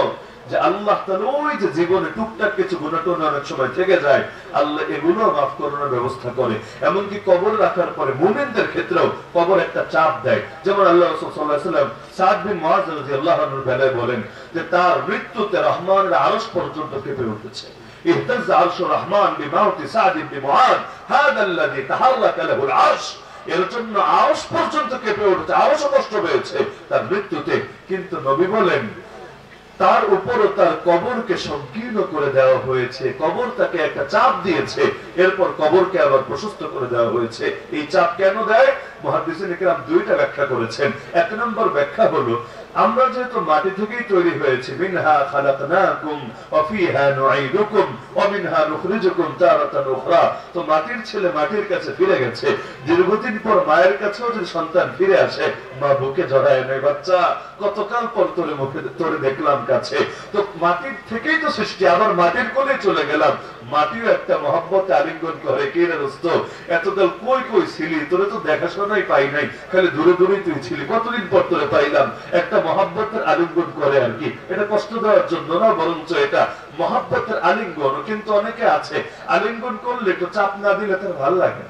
Speaker 1: যে আল্লাহ তাআলা ওই যে জীবনে টুকটাক কিছু গুনাহ টুনাহ অনেক সময় থেকে যায়, আল্লাহ এগুলো মাফ করানোর ব্যবস্থা করে। এমনকি কবর রাখার পরে মুমিনদের ক্ষেত্রেও কবর একটা চাপ দেয়। যেমন আল্লাহ রাসূল সাল্লাল্লাহু আলাইহি ওয়াসাল্লাম সাদ বিন মুআয রাদিয়াল্লাহু আনহুর বেলায় বলেন যে তার মৃত্যুতে রহমানের আরশ পর্যন্ত কেঁপে উঠেছে। ইহতাজ আরশুর রহমান বিমাউতি সাদ বিন মুআয হাদা আল্লাযী তাহাররাকা লাহুল আরশ। এর জন্য আরশ পর্যন্ত কেঁপে উঠেছে, আরশও কষ্ট পেয়েছে তার মৃত্যুতে। কিন্তু নবী বলেন তার উপরও তার কবরকে সংকীর্ণ করে দেওয়া হয়েছে। কবর তাকে একটা চাপ দিয়েছে, এরপর কবরকে আবার প্রশস্ত করে দেওয়া হয়েছে। এই চাপ কেন দেয়? মুহাদ্দিসিন ইকরাম 2টা ব্যাখ্যা করেছেন। 1 নম্বর ব্যাখ্যা হলো আমরা যেহেতু মাটি থেকেই তৈরি হয়েছি, মিনহা খালাকনাকুম ওয়া ফিহা নুঈদুকুম ওয়ামিনহা নুখরিজুকুম তারাতান উখরা। তো মাটির ছেলে মাটির কাছে ফিরে গেছে, দীর্ঘদিন পর মায়ের কাছেও যদি সন্তান ফিরে আসে, মা বুকে জড়ায় নেয়, বাচ্চা কতকাল পর তোরে দেখলাম কাছে। তো মাটির থেকেই তো সৃষ্টি, আবার মাটির কোলে চলে গেলাম, মাটিও একটা মহব্বতে আলিঙ্গন করে, কে রে দোস্ত এতকাল কই কই ছিলি, তোরে তো দেখাশোনাই পাই নাই, খালি দূরে দূরেই তুই ছিলি, কতদিন পর তোরে পাইলাম, একটা মহব্বতের আলিঙ্গন করে আর কি। এটা কষ্ট দেওয়ার জন্য না, বরঞ্চ এটা মহব্বতের আলিঙ্গন। কিন্তু অনেকে আছে আলিঙ্গন করলে একটু চাপ না দিলে তার ভালো লাগে।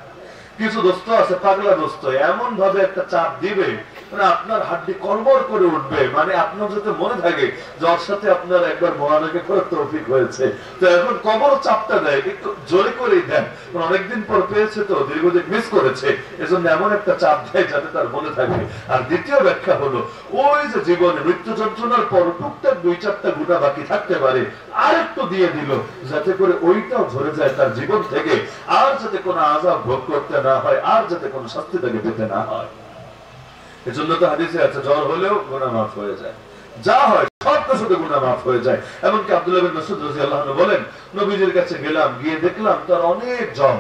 Speaker 1: কিছু দোস্ত আছে পাগলা দোস্ত, এমন ভাবে একটা চাপ দিবে মানে আপনার হাড্ডি কড়বড় করে উঠবে, মানে আপনার যাতে মনে থাকে যার সাথে আপনার একবার মহানকে করে তৌফিক হয়েছে। তো এখন কবর চাপটা দেয়, একটু জোরে করেই দেন, অনেকদিন পর পেয়েছে তো দীর্ঘদিন মিস করেছে, এজন্য এমন একটা চাপ দেয় যাতে তার মনে থাকে। আর দ্বিতীয় ব্যাখ্যা হলো ওই যে জীবনে মৃত্যু যন্ত্রণার পর টুকটাক 2-4টা গুণা বাকি থাকতে পারে, আর একটু দিয়ে দিল যাতে করে ওইটাও ঝরে যায় তার জীবন থেকে, আর যাতে কোনো আযাব ভোগ করতে না হয়, আর যাতে কোনো শাস্তি তাকে পেতে না হয়। এজন্য তো হাদিসে আছে জ্বর হলেও গুনাহ মাফ হয়ে যায়, যা হয় সব কিছুতে গুনাহ মাফ হয়ে যায়। এমনকি আব্দুল্লাহ বিন মাসউদ রাদিয়াল্লাহু আনহু বলেন, নবীজির কাছে গেলাম, গিয়ে দেখলাম তার অনেক জ্বর।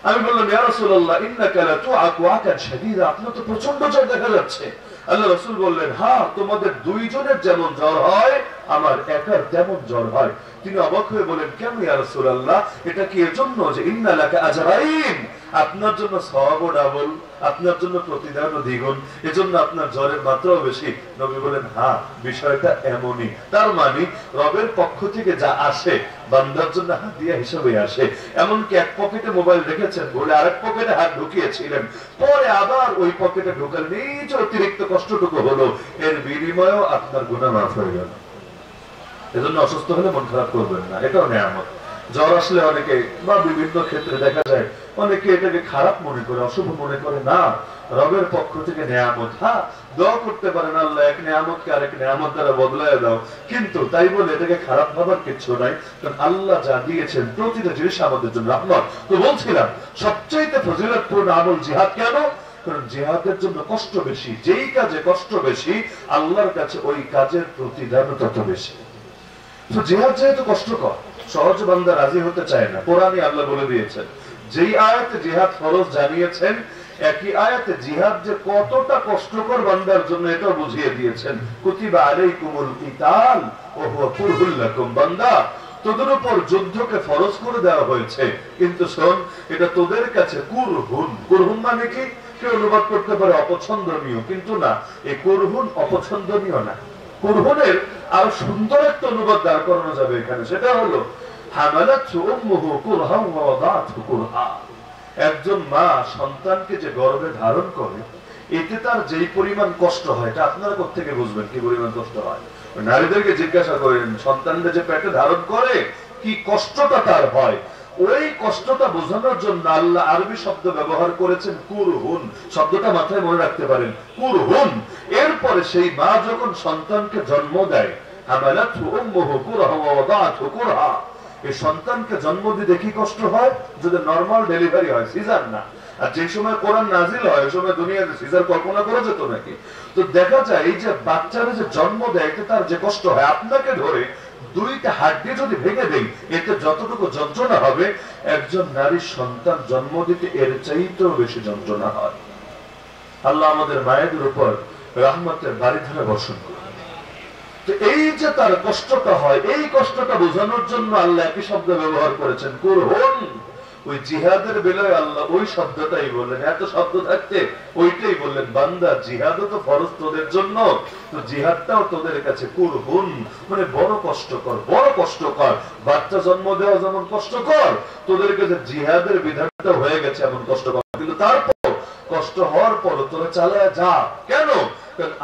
Speaker 1: আমি বললাম, ইয়া রাসূলুল্লাহ ইন্নাকা লা তুআকু আকান শাদীদা, আপনার তো প্রচন্ড জ্বর দেখা যাচ্ছে। আল্লাহ রাসূল বললেন, হ্যাঁ তোমাদের দুইজনের যেমন জ্বর হয় আমার একার তেমন জ্বর হয়। তিনি অবাক হয়ে বলেন, কেন ইয়া রাসূলুল্লাহ, এটা কি এজন্য যে ইন্না লাকা আজরাইন, আপনার জন্য সওয়াবও ডাবল, আপনার জন্য প্রতিদানও দ্বিগুণ, এজন্য আপনার জ্বরের মাত্রাও বেশি? নবী বলেন, হ্যাঁ বিষয়টা এমনই। তার মানে রবের পক্ষ থেকে যা আসে বান্দার জন্য হাদিয়া হিসেবে আসে। এমনকি এক পকেটে মোবাইল রেখেছেন বলে আরেক পকেটে হাত ঢুকিয়েছিলেন, পরে আবার ওই পকেটে ঢোকালেন, এই যে অতিরিক্ত কষ্টটুকু হলো, এর বিনিময়েও আপনার গুনাহ মাফ হয়ে গেল। এজন্য অসুস্থ হলে মন খারাপ করবেন না, এটাও নেয়ামত। জ্বর আসলে অনেকে বা বিভিন্ন ক্ষেত্রে দেখা যায় অনেকে এটাকে খারাপ মনে করে, অশুভ মনে করে, না, রবের পক্ষ থেকে নেয়ামত। হ্যাঁ দোয়া করতে পারেন, আল্লাহ এক নেয়ামতকে আরেক নেয়ামত দ্বারা বদলায় দাও, কিন্তু তাই বলে এটাকে খারাপ ভাবার কিছু নাই, কারণ আল্লাহ যা দিয়েছেন প্রতিটা জিনিস আমাদের জন্য রহমত। তো বলছিলাম সবচাইতে ফজিলতপূর্ণ আমল জিহাদ। কেন? কারণ জিহাদের জন্য কষ্ট বেশি, যেই কাজে কষ্ট বেশি আল্লাহর কাছে ওই কাজের প্রতিদান তত বেশি। তো জিহাদ যেহেতু কষ্টকর, সহজ বান্দা রাজি হতে চায় না। কোরআনে আল্লাহ বলে দিয়েছেন, যেই আয়াতে জিহাদ ফরজ জানিয়েছেন, একই আয়াতে জিহাদ যে কতটা কষ্টকর বান্দার জন্য এটাও বুঝিয়ে দিয়েছেন। কুতিবা আলাইকুমুল কিতাল ওয়া হুয়া কুরহুল লাকুম, বান্দা তোদের উপর যুদ্ধকে ফরজ করে দেওয়া হয়েছে, কিন্তু শোন এটা তোদের কাছে কুরহুন। কুরহুন মানে কি? কেউ অনুবাদ করতে পারে অপছন্দনীয়, কিন্তু না, এই কুরহুন অপছন্দনীয় না। কুরহুনের আরো সুন্দর একটা অনুবাদ দাঁড় করানো যাবে এখানে, সেটা হলো হামালাতহু উম্মুহু কুরহান ওয়া ওয়াদাতহু কুরহা। একজন মা সন্তানকে যে গর্ভে ধারণ করে, এতে তার যেই পরিমাণ কষ্ট হয়, এটা আপনারা কোত্থেকে বুঝবেন কি পরিমাণ কষ্ট হয়? নারীদেরকে জিজ্ঞাসা করেন, সন্তানদের যে পেটে ধারণ করে কি কষ্টটা তার হয়, ওই কষ্টটা বোঝানোর জন্য আল্লাহ আরবি শব্দ ব্যবহার করেছেন কুরহুন। শব্দটা মাথায় মনে রাখতে পারেন, কুরহুন। এরপরে সেই মা যখন সন্তানকে জন্ম দেয়, হামালাতহু উম্মুহু কুরহা ওয়া ওয়াদাতহু কুরহা, এই সন্তানকে জন্ম দিতে কি কষ্ট হয়? যদি নরমাল ডেলিভারি হয়, সিজার না। আর যে সময় কোরআন নাজিল হয় ওই সময় দুনিয়াতে সিজার কল্পনা করা যেত নাকি? তো দেখা যায় এই যে বাচ্চারা যে জন্ম দেয়, এতে তার যে কষ্ট হয়, আপনাকে ধরে দুইটা হাড্ডি যদি ভেঙে দেই, এতে যতটুকু যন্ত্রণা হবে একজন নারীর সন্তান জন্ম দিতে এর চাইতেও বেশি যন্ত্রণা হয়। আল্লাহ আমাদের মায়েদের উপর রহমতের বারিধারা বর্ষণ করে। তো এই যে তার কষ্টটা হয়, এই কষ্টটা বোঝানোর জন্য আল্লাহ একই শব্দ ব্যবহার করেছেন, কুরহুন। ওই জিহাদের বেলায় আল্লাহ ওই শব্দটাই বললেন, এত শব্দ থাকতে ওইটাই বললেন, বান্দা জিহাদও তো ফরজ তোদের জন্য, তো জিহাদটাও তোদের কাছে কুরহুন, মানে বড় কষ্টকর, বড় কষ্টকর। বাচ্চা জন্ম দেওয়া যেমন কষ্টকর, তোদের কাছে জিহাদের বিধানটা হয়ে গেছে এমন কষ্টকর। কিন্তু তারপর কষ্ট হওয়ার পর তোরা চালায় যা। কেন?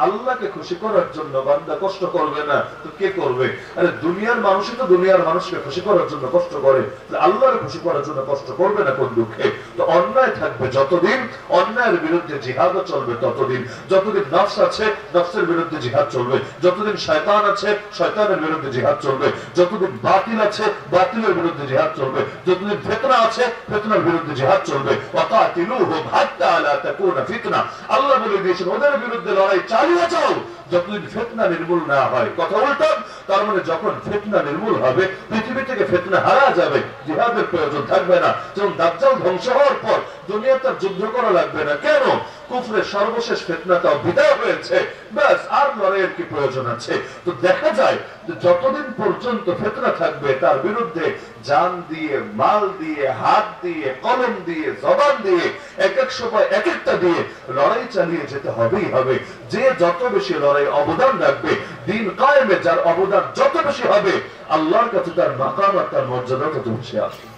Speaker 1: আল্লাহকে খুশি করার জন্য। বান্দা কষ্ট করবে না তো কে করবে? আরে দুনিয়ার মানুষই তো দুনিয়ার মানুষকে খুশি করার জন্য কষ্ট করে, আল্লাহর খুশি করার জন্য কষ্ট করবে না কোন দুঃখে? তো অন্যায় থাকবে যতদিন, অন্যায়ের বিরুদ্ধে জিহাদও চলবে ততদিন। যতদিন নফস আছে নফসের বিরুদ্ধে জিহাদ চলবে, যতদিন শয়তান আছে শয়তানের বিরুদ্ধে জিহাদ চলবে, যতদিন বাতিল আছে বাতিলের বিরুদ্ধে জিহাদ চলবে, যতদিন ফিতনা আছে ফিতনার বিরুদ্ধে জিহাদ চলবে। ওয়াকাতিলুহুম হাত্তা লা তাকুনা ফিতনা, আল্লাহ বলে দিয়েছেন ওদের বিরুদ্ধে লড়াই লড়াই চালিয়ে যাও যতদিন ফিতনা নির্মূল না হয়। কথা উল্টান, তার মানে যখন ফিতনা নির্মূল হবে, পৃথিবী থেকে ফিতনা হারা যাবে, জিহাদের প্রয়োজন থাকবে না। যেমন দাজ্জাল ধ্বংস হওয়ার পর দুনিয়াতে আর যুদ্ধ করা লাগবে না। কেন? কুফরের সর্বশেষ ফিতনাটাও বিদায় হয়েছে, ব্যাস আর লড়াইয়ের কি প্রয়োজন আছে? তো দেখা যায় যে যতদিন পর্যন্ত ফিতনা থাকবে তার বিরুদ্ধে জান দিয়ে, মাল দিয়ে, হাত দিয়ে, কলম দিয়ে, জবান দিয়ে, এক এক সময় এক একটা দিয়ে লড়াই চালিয়ে যেতে হবেই হবে। যে যত বেশি লড়াই অবদান রাখবে, দিন কায়েমে যার অবদান যত বেশি হবে, আল্লাহর কাছে তার মাকাম আর তার মর্যাদা তত বেশি আসবে।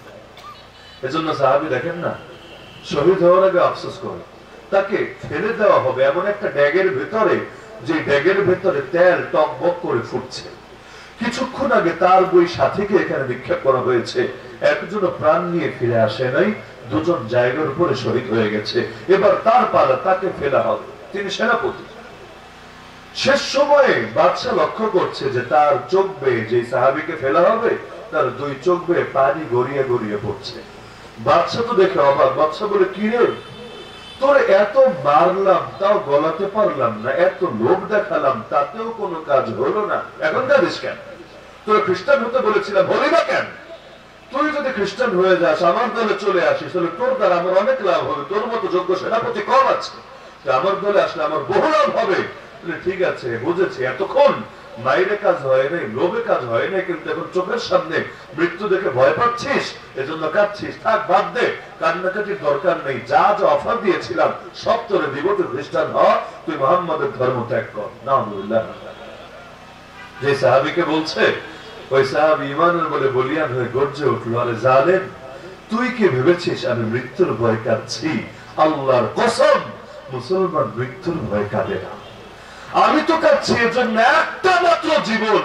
Speaker 1: এজন্য সাহাবী দেখেন না, শহীদ হওয়ার আগে আফসোস করে তাকে ফেলে দেওয়া হবে এমন একটা ড্যাগের ভেতরে, যে ড্যাগের ভেতরে তেল টকবক করে ফুটছে। কিছুক্ষণ আগে তার দুই সাথীকে এখানে নিক্ষেপ করা হয়েছে, একজন প্রাণ নিয়ে ফিরে আসে নাই, দুজন জায়গার উপরে শহীদ হয়ে গেছে। এবার তার পালা, তাকে ফেলা হবে, তিনি সেনাপতি। শেষ সময়ে বাদশা লক্ষ্য করছে যে তার চোখ বেয়ে যে সাহাবীকে ফেলা হবে, তার দুই চোখ বেয়ে পানি গড়িয়ে গড়িয়ে পড়ছে। বাদশা তো দেখে অবাক। বাদশা বলে, কি রে, তোর এত মারলাম তাও গলাতে পারলাম না, এত লোভ দেখালাম তাতেও কোনো কাজ হলো না, এখন কাঁদিস কেন? তোর খ্রিস্টান হতে বলেছিলাম, হলি না কেন? তুই যদি খ্রিস্টান হয়ে যাস, আমার দলে চলে আসিস, তাহলে তোর দ্বারা আমার অনেক লাভ হবে, তোর মতো যোগ্য সেনাপতি কম আছে, আমার দলে আসলে আমার বহু লাভ হবে। ঠিক আছে, বুঝেছি, এতক্ষণ মাইরে কাজ হয় নাই, লোভে কাজ হয় নাই, কিন্তু এখন চোখের সামনে মৃত্যু দেখে ভয় পাচ্ছিস, এজন্য কাঁদছিস। থাক, বাদ দে, কান্নাকাটির দরকার নেই। যা যা অফার দিয়েছিলাম সব তোরে দিব, তুই খ্রিস্টান হ, তুই মুহাম্মাদের ধর্ম ত্যাগ কর। নাউযুবিল্লাহ। যে সাহাবীকে বলছে, ওই সাহাবী ঈমানের বলে বলিয়ান হয়ে গর্জে উঠল, আরে জালেম, তুই কি ভেবেছিস আমি মৃত্যুর ভয় কাঁদছি? আল্লাহর কসম, মুসলমান মৃত্যুর ভয় কাঁদে না। আমি তো কাঁদছি এজন্য একটা মাত্র জীবন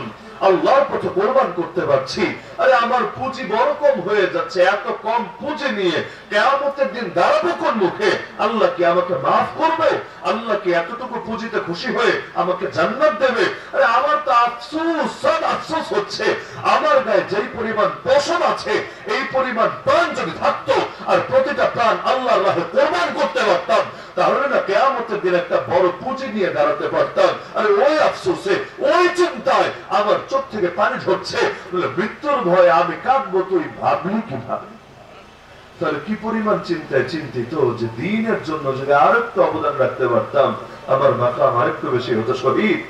Speaker 1: আল্লাহর পথে কোরবান করতে পারছি। আরে আমার পুঁজি বড় কম হয়ে যাচ্ছে, এত কম পুঁজি নিয়ে কিয়ামতের দিন দাঁড়াবো কোন মুখে? আল্লাহ কি আমাকে মাফ করবে? আল্লাহ কি এতটুকু পুঁজিতে খুশি হয়ে আমাকে জান্নাত দেবে? আরে আমার তো আফসোস, সব আফসোস হচ্ছে, আমার গায়ে যেই পরিমাণ পশম আছে, এই পরিমাণ প্রাণ যদি থাকতো আর প্রতিটা প্রাণ আল্লাহর রাহে কোরবান করতে পারতাম, তাহলে না কিয়ামতের দিন একটা বড় পুঁজি নিয়ে দাঁড়াতে পারতাম। আরে ওই আফসোসে, ওই চিন্তায় আমার চোখ থেকে পানি ঝরছে। মৃত্যুর ভয়ে আমি কাঁদবো, তুই ভাবলি কিভাবে? তাহলে কি পরিমাণ চিন্তায় চিন্তিত যে দ্বীনের জন্য যদি আরেকটু অবদান রাখতে পারতাম, আমার মাকাম আরেকটু বেশি হতো শহীদ।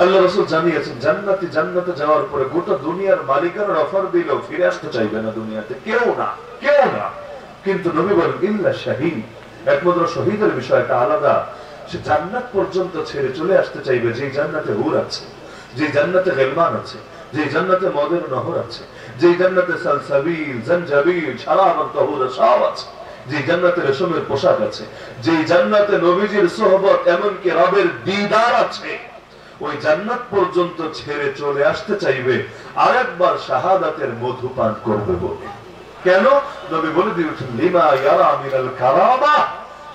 Speaker 1: আল্লাহ রাসূল জানিয়েছেন, জান্নাতে জান্নাতে যাওয়ার পরে গোটা দুনিয়ার মালিকানার অফার দিলেও ফিরে আসতে চাইবে না দুনিয়াতে, কেউ না, কেউ না। কিন্তু নবী বলেন, ইল্লা শাহীদ, একমাত্র শহীদের বিষয়টা আলাদা। সে জান্নাত পর্যন্ত ছেড়ে চলে আসতে চাইবে, যে জান্নাতে হুর আছে, যে জান্নাতে গিলমান আছে, যে জান্নাতে মদের নহর আছে, যে জান্নাতে সালসাবিল, জানজাবিল, শারাব আর তাহুর সব আছে, যে জান্নাতে রেশমের পোশাক আছে, যে জান্নাতে নবীজির সোহবত এমনকি রবের দিদার আছে, ওই জান্নাত পর্যন্ত ছেড়ে চলে আসতে চাইবে আরেকবার শাহাদাতের মধু পান করবে বলে। কেন? নবী বলে দিয়েছেন, লিমা ইয়ারা মিনাল কারামা,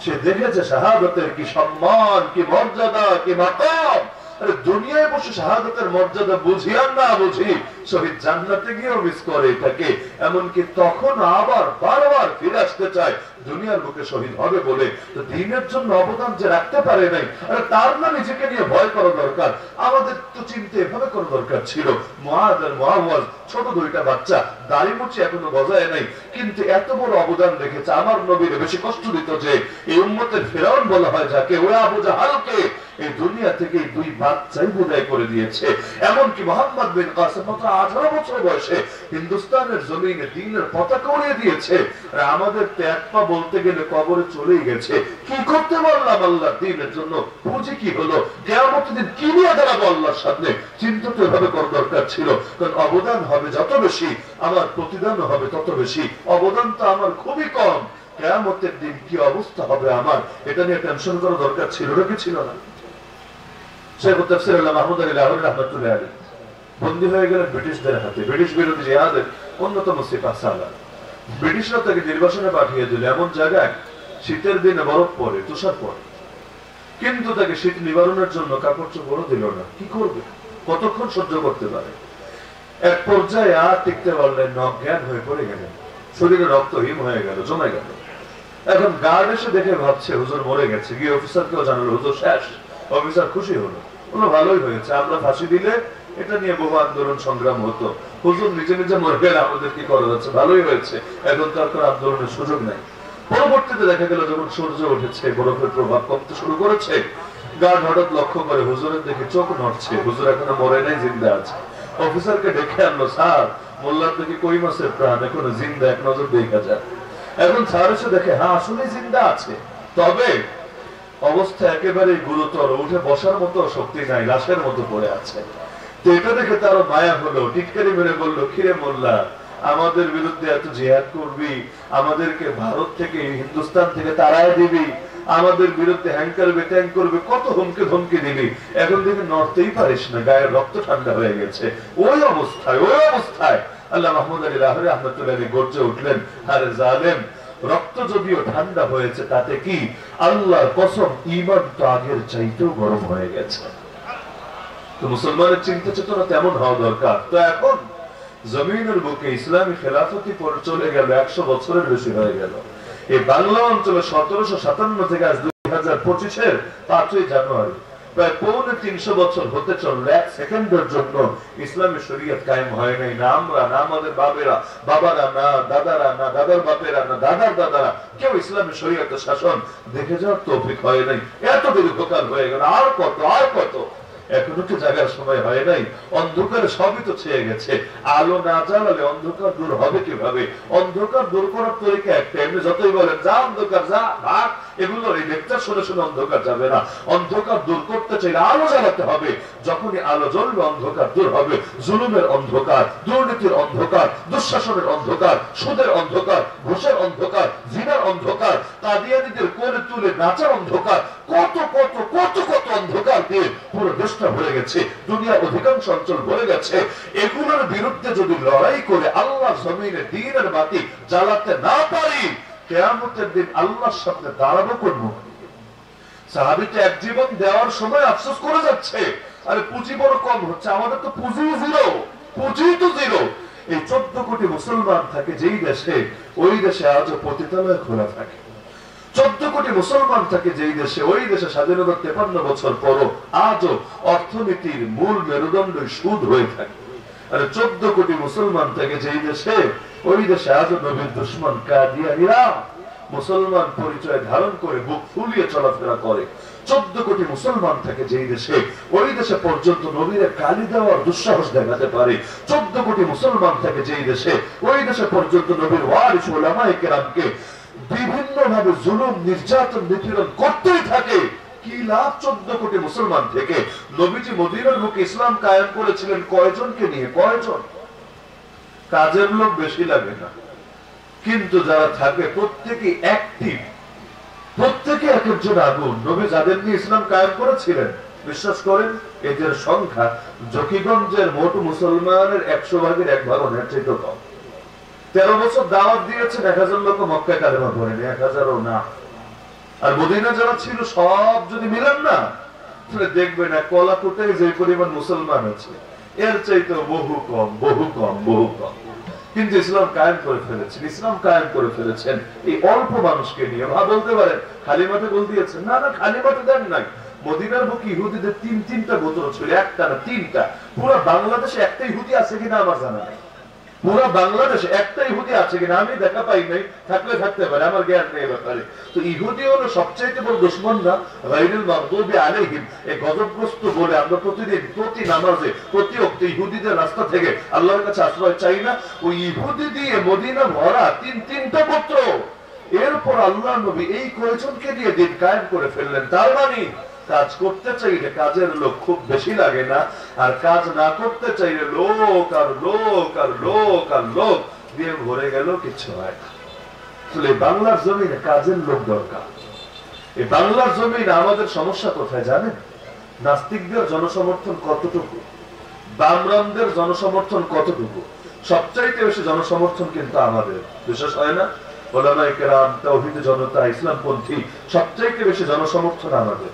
Speaker 1: সে দেখেছে শাহাদাতের কি সম্মান, কি মর্যাদা, কি মাকাম। আরে দুনিয়ায় বসে শাহাদাতের মর্যাদা বুঝি আর না বুঝি, শহীদ জান্নাতে গিয়েও মিস করে এটাকে, এমনকি তখন আবার বারবার ফিরে আসতে চায় দুনিয়ার বুকে শহীদ হবে বলে। তো দ্বীনের জন্য অবদান যে রাখতে পারে নাই, আরে তার না নিজেকে নিয়ে ভয় করা দরকার। আমাদের তো চিন্তা এভাবে করা দরকার ছিল, মুআদ আর মুআওয়াজ ছোট দুইটা বাচ্চা, দাড়ি মুচি এখনো গজায় নাই, কিন্তু এত বড় অবদান রেখেছে। আমার নবীর বেশি কষ্ট দিত যে এই উম্মতের ফেরাউন বলা হয় যাকে, ওই আবু জাহালকে এই দুনিয়া থেকে দুই বাচ্চাই বিদায় করে দিয়েছে। এমনকি মুহাম্মদ বিন কাসিম মাত্র 18 বছর বয়সে হিন্দুস্তানের জমিনে দ্বীনের পতাকা উড়িয়ে দিয়েছে। আর আমাদের তো এক পা বলতে গেলে কবরে চলেই গেছে। কি করতে পারলাম আল্লাহর দ্বীনের জন্য? পুঁজি কি হলো? কিয়ামতের দিন কি নিয়ে দাঁড়াবো আল্লাহর সামনে? চিন্তা তো এভাবে করা দরকার ছিল। কারণ অবদান হবে যত বেশি, আমার প্রতিদানও হবে তত বেশি। অবদান তো আমার খুবই কম, কিয়ামতের দিন কি অবস্থা হবে আমার, এটা নিয়ে টেনশন করা দরকার ছিল নাকি ছিল না? শেখ তাফসীর আল্লাহ মাহমুদ আলী লাহোরী রাহমাতুল্লাহ আলাইহি বন্দী হয়ে গেলেন ব্রিটিশদের হাতে। ব্রিটিশ বিরোধী জিহাদের অন্যতম সিপাহ সালার। ব্রিটিশরা তাকে নির্বাসনে পাঠিয়ে দিল এমন জায়গায়, শীতের দিনে বরফ পড়ে, তুষার পড়ে, কিন্তু তাকে শীত নিবারণের জন্য কাপড় চোপড়ও দিল না। কি করবে, কতক্ষণ সহ্য করতে পারে? এক পর্যায়ে আর টিকতে পারলেন না, অজ্ঞান হয়ে পড়ে গেলেন, শরীরে রক্তহীন হয়ে গেল, জমে গেল। এখন গার্ড এসে দেখে ভাবছে হুজুর মরে গেছে, গিয়ে অফিসারকেও জানালো হুজুর শেষ, অফিসার খুশি হলো, বললো ভালোই হয়েছে, আমরা ফাঁসি দিলে এটা নিয়ে বহু আন্দোলন সংগ্রাম হতো, হুজুর নিজে নিজে মরে গেলে আমাদের কি করা যাচ্ছে, ভালোই হয়েছে, এখন তার কোনো আন্দোলনের সুযোগ নাই। পরবর্তীতে দেখা গেল যখন সূর্য উঠেছে, বরফের প্রভাব কমতে শুরু করেছে, গার্ড হঠাৎ লক্ষ্য করে হুজুরের দেখে চোখ নড়ছে, হুজুর এখনো মরে নাই, জিন্দা আছে। অফিসারকে ডেকে আনলো, স্যার মোল্লার দেখে কই মাসের প্রাণ, এখনো জিন্দা, এক নজর দেখা যায়। এখন স্যার এসে দেখে হ্যাঁ আসলে জিন্দা আছে, তবে অবস্থা একেবারেই গুরুতর, উঠে বসার মতো শক্তি নাই, লাশের মতো পড়ে আছে। তো এটা দেখে তারও মায়া হলো, টিটকারি মেরে বললো, কিরে মোল্লা, আমাদের বিরুদ্ধে এত জিহাদ করবি, আমাদেরকে ভারত থেকে হিন্দুস্তান থেকে তাড়ায় দিবি, আমাদের বিরুদ্ধে হ্যাঙ্কার বেট্যাং করবে, কত হুমকি ধমকি দিবি, এখন থেকে নড়তেই পারিস না, গায়ের রক্ত ঠান্ডা হয়ে গেছে। ওই অবস্থায় আল্লাহ মাহমুদ আলী লাহোরী রহমাতুল্লাহ আলাইহি গর্জে উঠলেন, আরে জালেম, রক্ত যদিও ঠান্ডা হয়েছে তাতে কি, আল্লাহর কসম ঈমান তো আগের চাইতেও গরম হয়ে গেছে। তো মুসলমানের চিন্তা চেতনা তেমন হওয়া দরকার। তো এখন জমিনের বুকে ইসলামী খেলাফতি পরে চলে গেল 100 বছরের বেশি হয়ে গেল। এই বাংলা অঞ্চলে 1757 থেকে আজ 2025-এর 5ই জানুয়ারি প্রায় 350 বছর হতে চলল, এক সেকেন্ডের জন্য ইসলামী শরীয়ত কায়েম হয় নাই। না আমরা, না আমাদের বাবারা, না দাদারা, না দাদার বাপেরা, না দাদার দাদারা, কেউ ইসলামী শরীয়তের শাসন দেখে যাওয়ার তৌফিক হয় নাই। এত দীর্ঘকাল হয়ে গেল, আর কত এখনো তো জাগার সময় হয় নাই। অন্ধকারে সবই তো ছেয়ে গেছে, আলো না জ্বালালে অন্ধকার দূর হবে কিভাবে? অন্ধকার দূর করার তরিকা একটা, এমনি যতই বলেন যা অন্ধকার যা ভাগ, এগুলো এই লেকচার শুনে শুনে অন্ধকার যাবে না। অন্ধকার দূর করতে চাইলে আলো জ্বালাতে হবে, যখনই আলো জ্বলবে অন্ধকার দূর হবে। জুলুমের অন্ধকার, দুর্নীতির অন্ধকার, দুঃশাসনের অন্ধকার, সুদের অন্ধকার, ঘুষের অন্ধকার, জিনার অন্ধকার, কাদিয়ানীদের কোলে তুলে নাচার অন্ধকার, কত কত কত কত অন্ধকার দিয়ে পুরো দেশটা ভরে গেছে, দুনিয়ার অধিকাংশ অঞ্চল ভরে গেছে। এগুলোর বিরুদ্ধে যদি লড়াই করে আল্লাহ জমিনে দ্বীনের বাতি জ্বালাতে না পারি, কিয়ামতের দিন আল্লাহর সামনে দাঁড়াবো কোন মুখ নিয়ে? সাহাবীটা এক জীবন দেওয়ার সময় আফসোস করে যাচ্ছে, আরে পুঁজি বড় কম হচ্ছে, আমাদের তো পুঁজি তো জিরো। এই 14 কোটি মুসলমান থাকে যেই দেশে, ওই দেশে আজও পতিতালয় খোলা থাকে। 14 কোটি মুসলমান থাকে যেই দেশে, ওই দেশে স্বাধীনতার 53 বছর পরও আজও অর্থনীতির মূল মেরুদণ্ড সুদ হয়ে থাকে। আর 14 কোটি মুসলমান থাকে যেই দেশে, ওই দেশে আজও নবীর দুশমন কাদিয়ানীরা মুসলমান পরিচয় ধারণ করে বুক ফুলিয়ে চলাফেরা করে। 14 কোটি মুসলমান থাকে যেই দেশে, ওই দেশে পর্যন্ত নবীর গালি দেওয়ার দুঃসাহস দেখাতে পারে। 14 কোটি মুসলমান থাকে যেই দেশে, ওই দেশে পর্যন্ত নবীর ওয়ারিস উলামায়ে কেরামকে বিভিন্ন ভাবে জুলুম, নির্যাতন, নিপীড়ন করতেই থাকে। কি লাভ 14 কোটি মুসলমান থেকে? নবীজি মদিনার বুকে ইসলাম কায়েম করেছিলেন কয়জনকে নিয়ে? কয়জন? কাজের লোক বেশি লাগে না, কিন্তু যারা থাকে প্রত্যেকে অ্যাক্টিভ, প্রত্যেকে এক একজন আগুন। নবী যাদের নিয়ে ইসলাম কায়েম করেছিলেন, বিশ্বাস করেন এদের সংখ্যা জকিগঞ্জের মোট মুসলমানের 100 ভাগের 1 ভাগও এর চেয়ে কম। 13 বছর দাওয়াত দিয়েছেন, 1000 লোক মক্কায় কালেমা পড়েনি, 1000ও না। আর মদিনা যারা ছিল সব যদি মিলান না, তাহলে দেখবেন না কলাকুটে যে পরিমাণ মুসলমান আছে, এর চাইতে বহু কম। কিন্তু ইসলাম কায়েম করে ফেলেছেন এই অল্প মানুষকে নিয়ে। বলতে পারেন খালি মাঠে বল দিয়েছেন, না খালি মাঠে দেন নাই। মদিনার বুকে ইহুদিদের 3টা গোত্র ছিল, একটা না 3টা। পুরো বাংলাদেশে একটা ইহুদি আছে কিনা আমার জানা নাই। পুরো বাংলাদেশে একটা ইহুদি আছে কিনা আমি দেখা পাই নাই, থাকলে থাকতে পারে, আমার জ্ঞান নেই ব্যাপারে। তো ইহুদি হলো সবচাইতে বড় দুশমন না, গায়রুল মাগদুবি আলাইহিম। এই গজবগ্রস্ত বলে আমরা প্রতিদিন প্রতি নামাজে প্রতি ওয়াক্তে ইহুদিদের রাস্তা থেকে আল্লাহর কাছে আশ্রয় চাই না? ওই ইহুদি দিয়ে মদিনা ভরা 3টা গোত্র। এরপর আল্লাহ নবী এই কয়জনকে দিয়ে দিন কায়েম করে ফেললেন। তার মানে কাজ করতে চাইলে কাজের লোক খুব বেশি লাগে না, আর কাজ না করতে চাইলে লোক আর লোক দিয়ে ভরে গেল, কিছু হয় না। বাংলার জমিনে কাজের লোক দরকার। এই বাংলার জমিনে আমাদের সমস্যা কোথায় জানেন? নাস্তিকদের জনসমর্থন কতটুকু, বামরামদের জনসমর্থন কতটুকু। সবচাইতে বেশি জনসমর্থন কিন্তু আমাদের, বিশেষ হয় না? ওলামায়ে কেরাম, তাওহীদি জনতা, ইসলামপন্থী, সবচাইতে বেশি জনসমর্থন আমাদের।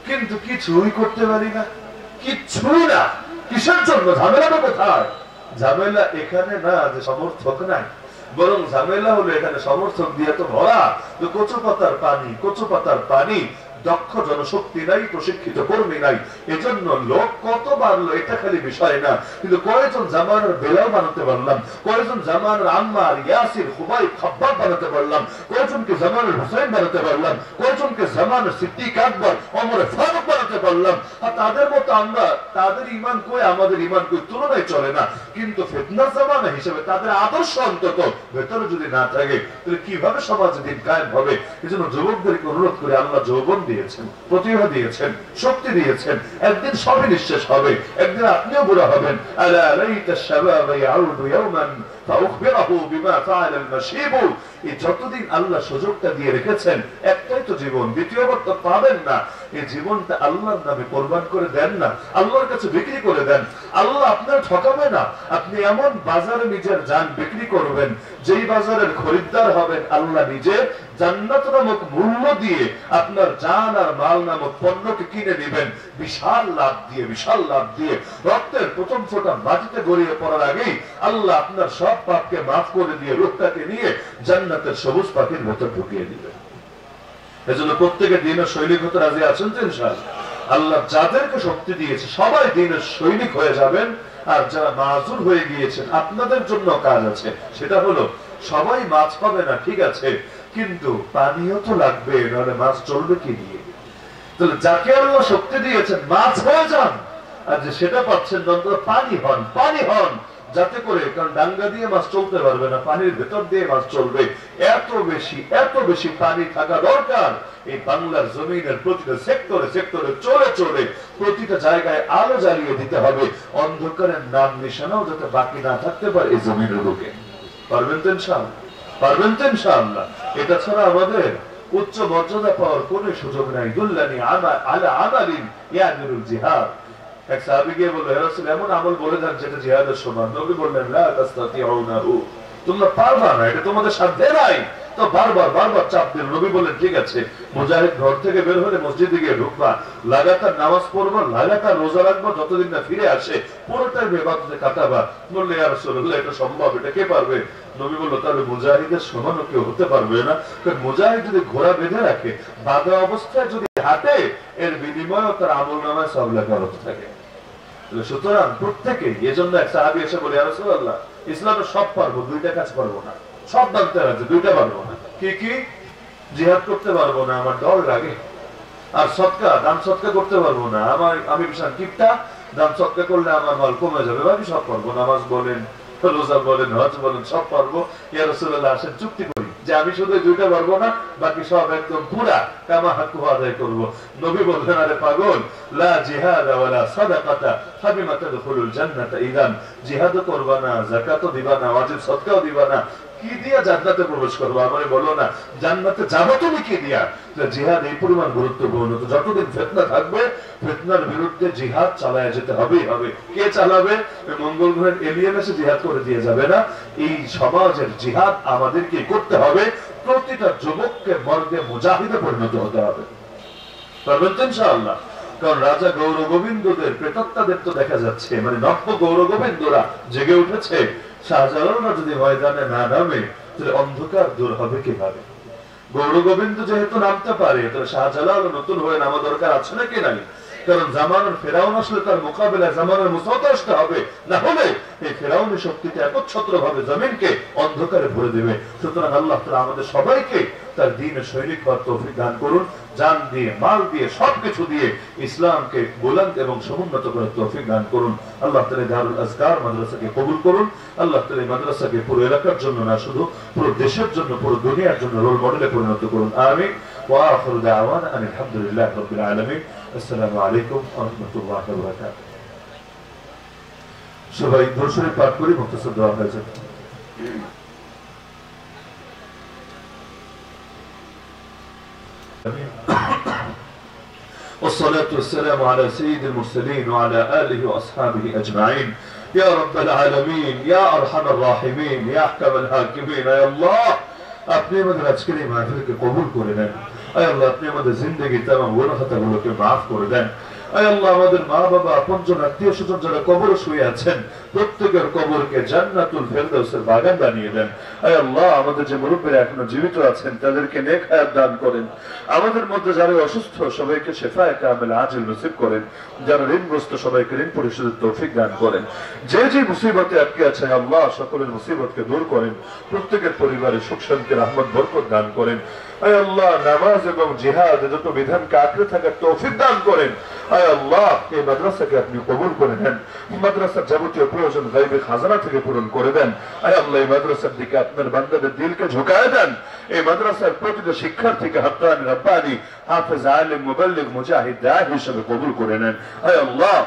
Speaker 1: কিন্তু কিছুই করতে পারি না, কিচ্ছুই না। কিসের জন্য? ঝামেলাটা কোথায়? ঝামেলা এখানে না যে সমর্থক নাই, বরং ঝামেলা হলো এখানে সমর্থক দিয়ে তো ভরা। কচু পাতার পানি দক্ষ জনশক্তি নাই, প্রশিক্ষিত কর্মী নাই। এজন্য লোক কত বাড়লো এটা খালি বিষয় না, কিন্তু কয়েকজন জামানার বেলাল বানাতে পারলাম, কয়েকজন জামানার আম্মার, ইয়াসির, খুবাইব, খাব্বাব বানাতে পারলাম, কয়েকজনকে জামানার হুসাইন বানাতে পারলাম, কয়েকজনকে জামানার সিদ্দিক আকবর, ওমরে ফারুক বানাতে পারলাম। আর তাদের মতো আমরা, তাদের ঈমান কই আমাদের ঈমান কই তুলনায় চলে না। কিন্তু ফিতনা জামানা হিসেবে তাদের আদর্শ অন্তত ভেতরে যদি না থাকে তাহলে কিভাবে সমাজে দিন কায়েম হবে? এজন্য যুবকদেরকে অনুরোধ করে, আল্লাহ যৌবন দিয়েছেন, প্রতিভা দিয়েছেন, শক্তি দিয়েছেন, একদিন সবই নিঃশেষ হবে, একদিন আপনিও বুড়া হবেন। আলা লাইতা শাবাব ইয়াউদু ইয়াওমান ফাউখবিরাহু বিমা ফাআলা আল-মাশীব। এই যতদিন আল্লাহ সুযোগটা দিয়ে রেখেছেন, একটাই তো জীবন, দ্বিতীয়বার তো পাবেন না। এই জীবনটা আল্লাহর নামে কোরবান করে দেন না, আল্লাহর কাছে বিক্রি করে দেন। আল্লাহ আপনার ঠকাবে না। আপনি এমন বাজারে নিজের জান বিক্রি করবেন, যেই বাজারের খরিদ্দার হবেন আল্লাহ নিজে, জান্নাত নামক মূল্য দিয়ে আপনার জান আর মাল নামক পণ্যকে কিনে নেবেন বিশাল লাভ দিয়ে, বিশাল লাভ দিয়ে। রক্তের প্রথম ফোঁটা মাটিতে গড়িয়ে পড়ার আগেই আল্লাহ আপনার সব পাপকে মাফ করে দিয়ে রূপটাকে নিয়ে জান্নাতের সবুজ পাখির ভেতর ঢুকিয়ে দিবেন। এজন্য প্রত্যেকে দিনের সৈনিক হতে রাজি আছেন তো ইনশাআল্লাহ? আল্লাহ যাদেরকে শক্তি দিয়েছে সবাই দিনের সৈনিক হয়ে যাবেন। আর যারা মাজুর হয়ে গিয়েছেন, আপনাদের জন্য কাজ আছে, সেটা হলো সবাই মাছ পাবে না ঠিক আছে, কিন্তু পানিও তো লাগবে, নাহলে মাছ চলবে কি দিয়ে? তাহলে যাকে আল্লাহ শক্তি দিয়েছেন মাছ হয়ে যান, আর যে সেটা পাচ্ছেন অন্তত পানি হন, পানি হন, যাতে করে, কারণ ডাঙ্গা দিয়ে মাছ চলতে পারবে না, পানির ভেতর দিয়ে মাছ চলবে। এত বেশি পানি থাকা দরকার এই বাংলার জমিনের প্রতিটা সেক্টরে সেক্টরে চলে চলে প্রতিটা জায়গায় আলো জ্বালিয়ে দিতে হবে। অন্ধকারের নাম নিশানাও যাতে বাকি না থাকতে পারে এই জমিনের বুকে। পারবেন তো ইনশাআল্লাহ? পারবেন তো ইনশাআল্লাহ? এটা ছাড়া আমাদের উচ্চ মর্যাদা পাওয়ার কোন সুযোগ নাই। দুল্লানি আলা আমালিন ইয়াদুল জিহাদ। এক সাহাবী গিয়ে বলল, হে রাসূল, এমন আমল বলে দেন যেটা জিহাদের সমান। নবী বললেন, লা তাসতাতিউনাহু, তোমরা পারবা না, এটা তোমাদের সাধ্যে নাই। তো বারবার চাপ দিল। নবী বললেন, ঠিক আছে, মুজাহিদ ঘর থেকে বের হলে মসজিদে গিয়ে ঢুকবা, লাগাতার নামাজ পড়বা, লাগাতার রোজা রাখবা, যতদিন না ফিরে আসে পুরোটাই ইবাদতে কাটাবা। বললে, ইয়া রাসূলুল্লাহ, এটা সম্ভব, এটা কে পারবে? নবী বলল, তাহলে মুজাহিদের সমানও কেউ হতে পারবে না। কারণ মুজাহিদ যদি ঘোড়া বেঁধে রাখে, বাঁধা অবস্থায় যদি হাঁটে, এর বিনিময়ে তার আমল নামায় সব লেখা হতে থাকে। সুতরাং প্রত্যেকেই, এজন্য এক সাহাবী এসে বলে, ইয়া রাসূলুল্লাহ, ইসলামে সব পারবো, দুইটা কাজ পারবো না। সব জানতে আছে, দুইটা পারবো না। কি কি? জিহাদ করতে পারবো না, আমার ডর লাগে। আর সদকা, দান সদকা করতে পারবো না, আমি বিশাল কিপটা, দান সদকা করলে আমার মাল কমে যাবে। আমি সব পারবো, নামাজ বলেন, রোজা বলেন, হজ বলেন, সব পারবো। ইয়া রাসূলুল্লাহ, আসেন চুক্তি করি যে আমি শুধু দুইটা পারবো না, বাকি সব একদম পুরা কামা হাক্কু আদায় করবো। নবী বললেন, আরে পাগল, লা জিহাদা ওয়ালা সাদাকাতা ফাবিমা তাদখুলুল জান্নাতা ইযান। জিহাদও করবা না, যাকাতও দিবা না, ওয়াজিব সদকাও দিবা না, কি দিয়া জান্নাতে প্রবেশ করবো? আমারে বলো না, জান্নাতে যাবো তুমি কি দিয়া? জিহাদ এই পরিমাণ গুরুত্বপূর্ণ। তো যতদিন ফিতনা থাকবে, ফিতনার বিরুদ্ধে জিহাদ চালায় যেতে হবেই হবে। কে চালাবে? মঙ্গল গ্রহের এলিয়েন এসে জিহাদ করে দিয়ে যাবে না। এই সমাজের জিহাদ আমাদেরকে করতে হবে। প্রতিটা যুবককে মর্দে মুজাহিদে পরিণত হতে হবে। পারবেন তো ইনশাআল্লাহ? কারণ রাজা গৌর গোবিন্দদের প্রেতাত্মাদের তো দেখা যাচ্ছে, মানে নব্য গৌর গোবিন্দরা জেগে উঠেছে। শাহজালালরা যদি ময়দানে না নামে, তাহলে অন্ধকার দূর হবে কিভাবে? গৌর গোবিন্দ যেহেতু নামতে পারে, তাহলে শাহজালাল নতুন হয়ে নামা দরকার আছে নাকি নাই? কারণ জামানের ফেরাউন আসলে তার মোকাবিলায় জামানের মুসাওয়াত আসতে হবে, না হলে এই ফেরাউনি শক্তিতে একচ্ছত্র ভাবে জমিনকে অন্ধকারে ভরে দেবে। সুতরাং আল্লাহ তাআলা আমাদের সবাইকে তার দ্বীনের সৈনিক হওয়ার তৌফিক দান করুন। জান দিয়ে, মাল দিয়ে, সবকিছু দিয়ে ইসলামকে বুলন্দ এবং সমুন্নত করার তৌফিক দান করুন। আল্লাহ তাআলা দারুল আজকার মাদ্রাসাকে কবুল করুন। আল্লাহ তাআলা মাদ্রাসাকে পুরো এলাকার জন্য না, শুধু পুরো দেশের জন্য, পুরো দুনিয়ার জন্য রোল মডেলে পরিণত করুন। আমিন। ওয়া আখিরু দাওয়ানা আলহামদুলিল্লাহি রাব্বিল আলামিন। আসসালামু আলাইকুম ওয়া রাহমাতুল্লাহি ওয়া বারাকাতুহু। সবাই দরুদ শরীফ পাঠ করি, মুখতাসার দোয়া হয়ে যাবে। والصلاة والسلام على سيد المرسلين وعلى آله وأصحابه أجمعين. يا رب العالمين، يا أرحم الراحمين، يا أحكم الحاكمين، يا الله আপনি আমাদের আজকের এই মাহফিলকে কবুল করে নেন। আয় আল্লাহ, আপনি আমাদের জিন্দেগির তামাম গুনাহ খাতাগুলোকে মাফ করে দেন। আয় আল্লাহ আমাদের মা বাবা আপনজন আত্মীয় স্বজন যারা কবরে শুয়ে আছেন প্রত্যেকের কবরকে জান্নাতুল ফেরদাউসের বাগান বানিয়ে দেন। আয় আল্লাহ আমাদের যে মুরব্বীরা এখনো জীবিত আছেন তাদেরকে নেক হায়াত দান করেন। আমাদের মধ্যে যারা অসুস্থ সবাইকে শেফায়ে কামিল আজিল নসিব করেন। যারা ঋণগ্রস্ত সবাইকে ঋণ পরিশোধের তৌফিক দান করেন। যে যে মুসিবতে আটকে আছে আল্লাহ সকলের মুসিবতকে দূর করেন। প্রত্যেকের পরিবারে সুখ শান্তি রহমত বরকত দান করেন। আয় আল্লাহ নামাজ এবং জিহাদ যত বিধানকে আঁকড়ে থাকার তৌফিক দান করেন। আয় আল্লাহ এই মাদ্রাসাকে আপনি কবুল করে নেন। মাদ্রাসার যাবতীয় প্রয়োজন গায়বী খাজানা থেকে পূরণ করে দেন। আয় আল্লাহ এই মাদ্রাসার দিকে আপনার বান্দাদের দিলকে ঝুঁকায় দেন। এই মাদ্রাসার প্রতিটা শিক্ষার্থীকে হাক্কানি রাব্বানি হাফেজ আলিম মুবাল্লিগ মুজাহিদ দাঈ হিসেবে কবুল করে নেন। আয় আল্লাহ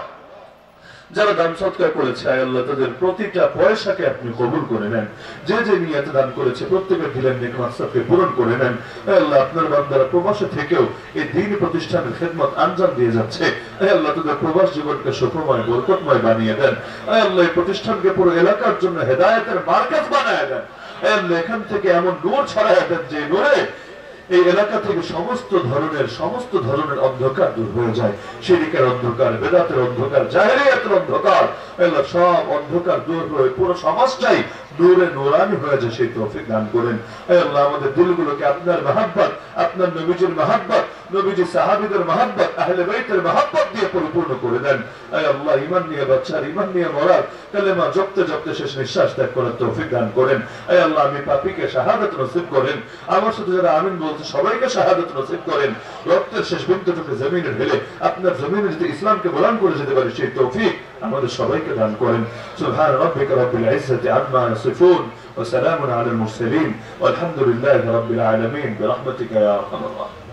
Speaker 1: যারা দান সৎকার করেছে আয় আল্লাহ তাদের প্রতিটা পয়সাকে আপনি কবুল করে নেন। যে যে নিয়তে দান করেছে প্রত্যেকের দিলের নেক মাকসাদকে পূরণ করে নেন। আয় আল্লাহ আপনার বান্দারা প্রবাসে থেকেও এই দ্বীনি প্রতিষ্ঠানের খেদমত আঞ্জাম দিয়ে যাচ্ছে। আয় আল্লাহ তাদের প্রবাস জীবনকে সুখময় বরকতময় বানিয়ে দেন। আয় আল্লাহ এই প্রতিষ্ঠানকে পুরো এলাকার জন্য হেদায়েতের মার্কাজ বানায় দেন। আয় আল্লাহ এখান থেকে এমন নূর ছড়ায় দেন যে নূরে এই এলাকা থেকে সমস্ত ধরনের অন্ধকার দূর হয়ে যায়। শিরকের অন্ধকার, বেদাতের অন্ধকার, জাহেলিয়াতের অন্ধকার, আল্লাহ সব অন্ধকার দূর হয়ে পুরো সমাজটাই নূরে নূরানি হয়ে যায়। সেই তৌফিক দান করেন। আল্লাহ আমাদের দিলগুলোকে আপনার মহব্বত, আপনার নবীজির মহব্বত, নবীজি সাহাবীদের মহব্বত, আহলে বাইতের মহব্বত দিয়ে পরিপূর্ণ করে দেন। আল্লাহ ঈমান নিয়ে বাচ্চার ঈমান নিয়ে মরার কালেমা জপতে জপতে শেষ নিঃশ্বাস ত্যাগ করার তৌফিক দান করেন। আল্লাহ আমি পাপীকে শাহাদাত নসিব করেন। আমার সাথে যারা আমিন বলছে সবাইকে শাহাদাত নসিব করেন। রক্তের শেষ বিন্দুটুকু জমিনে ঢেলে আপনার জমিনে যদি ইসলামকে বলান করে যেতে পারে সেই তৌফিক আমাদের সবাইকে দান করেন। সুবহান রাব্বিকা রাব্বিল ইজ্জাতি আম্মা ইয়াসিফুন ওয়া সালামুন আলাল মুরসালিন ওয়ালহামদুলিল্লাহি রাব্বিল আলামিন বিরহমাতিকা ইয়া আরহামার রাহিমিন।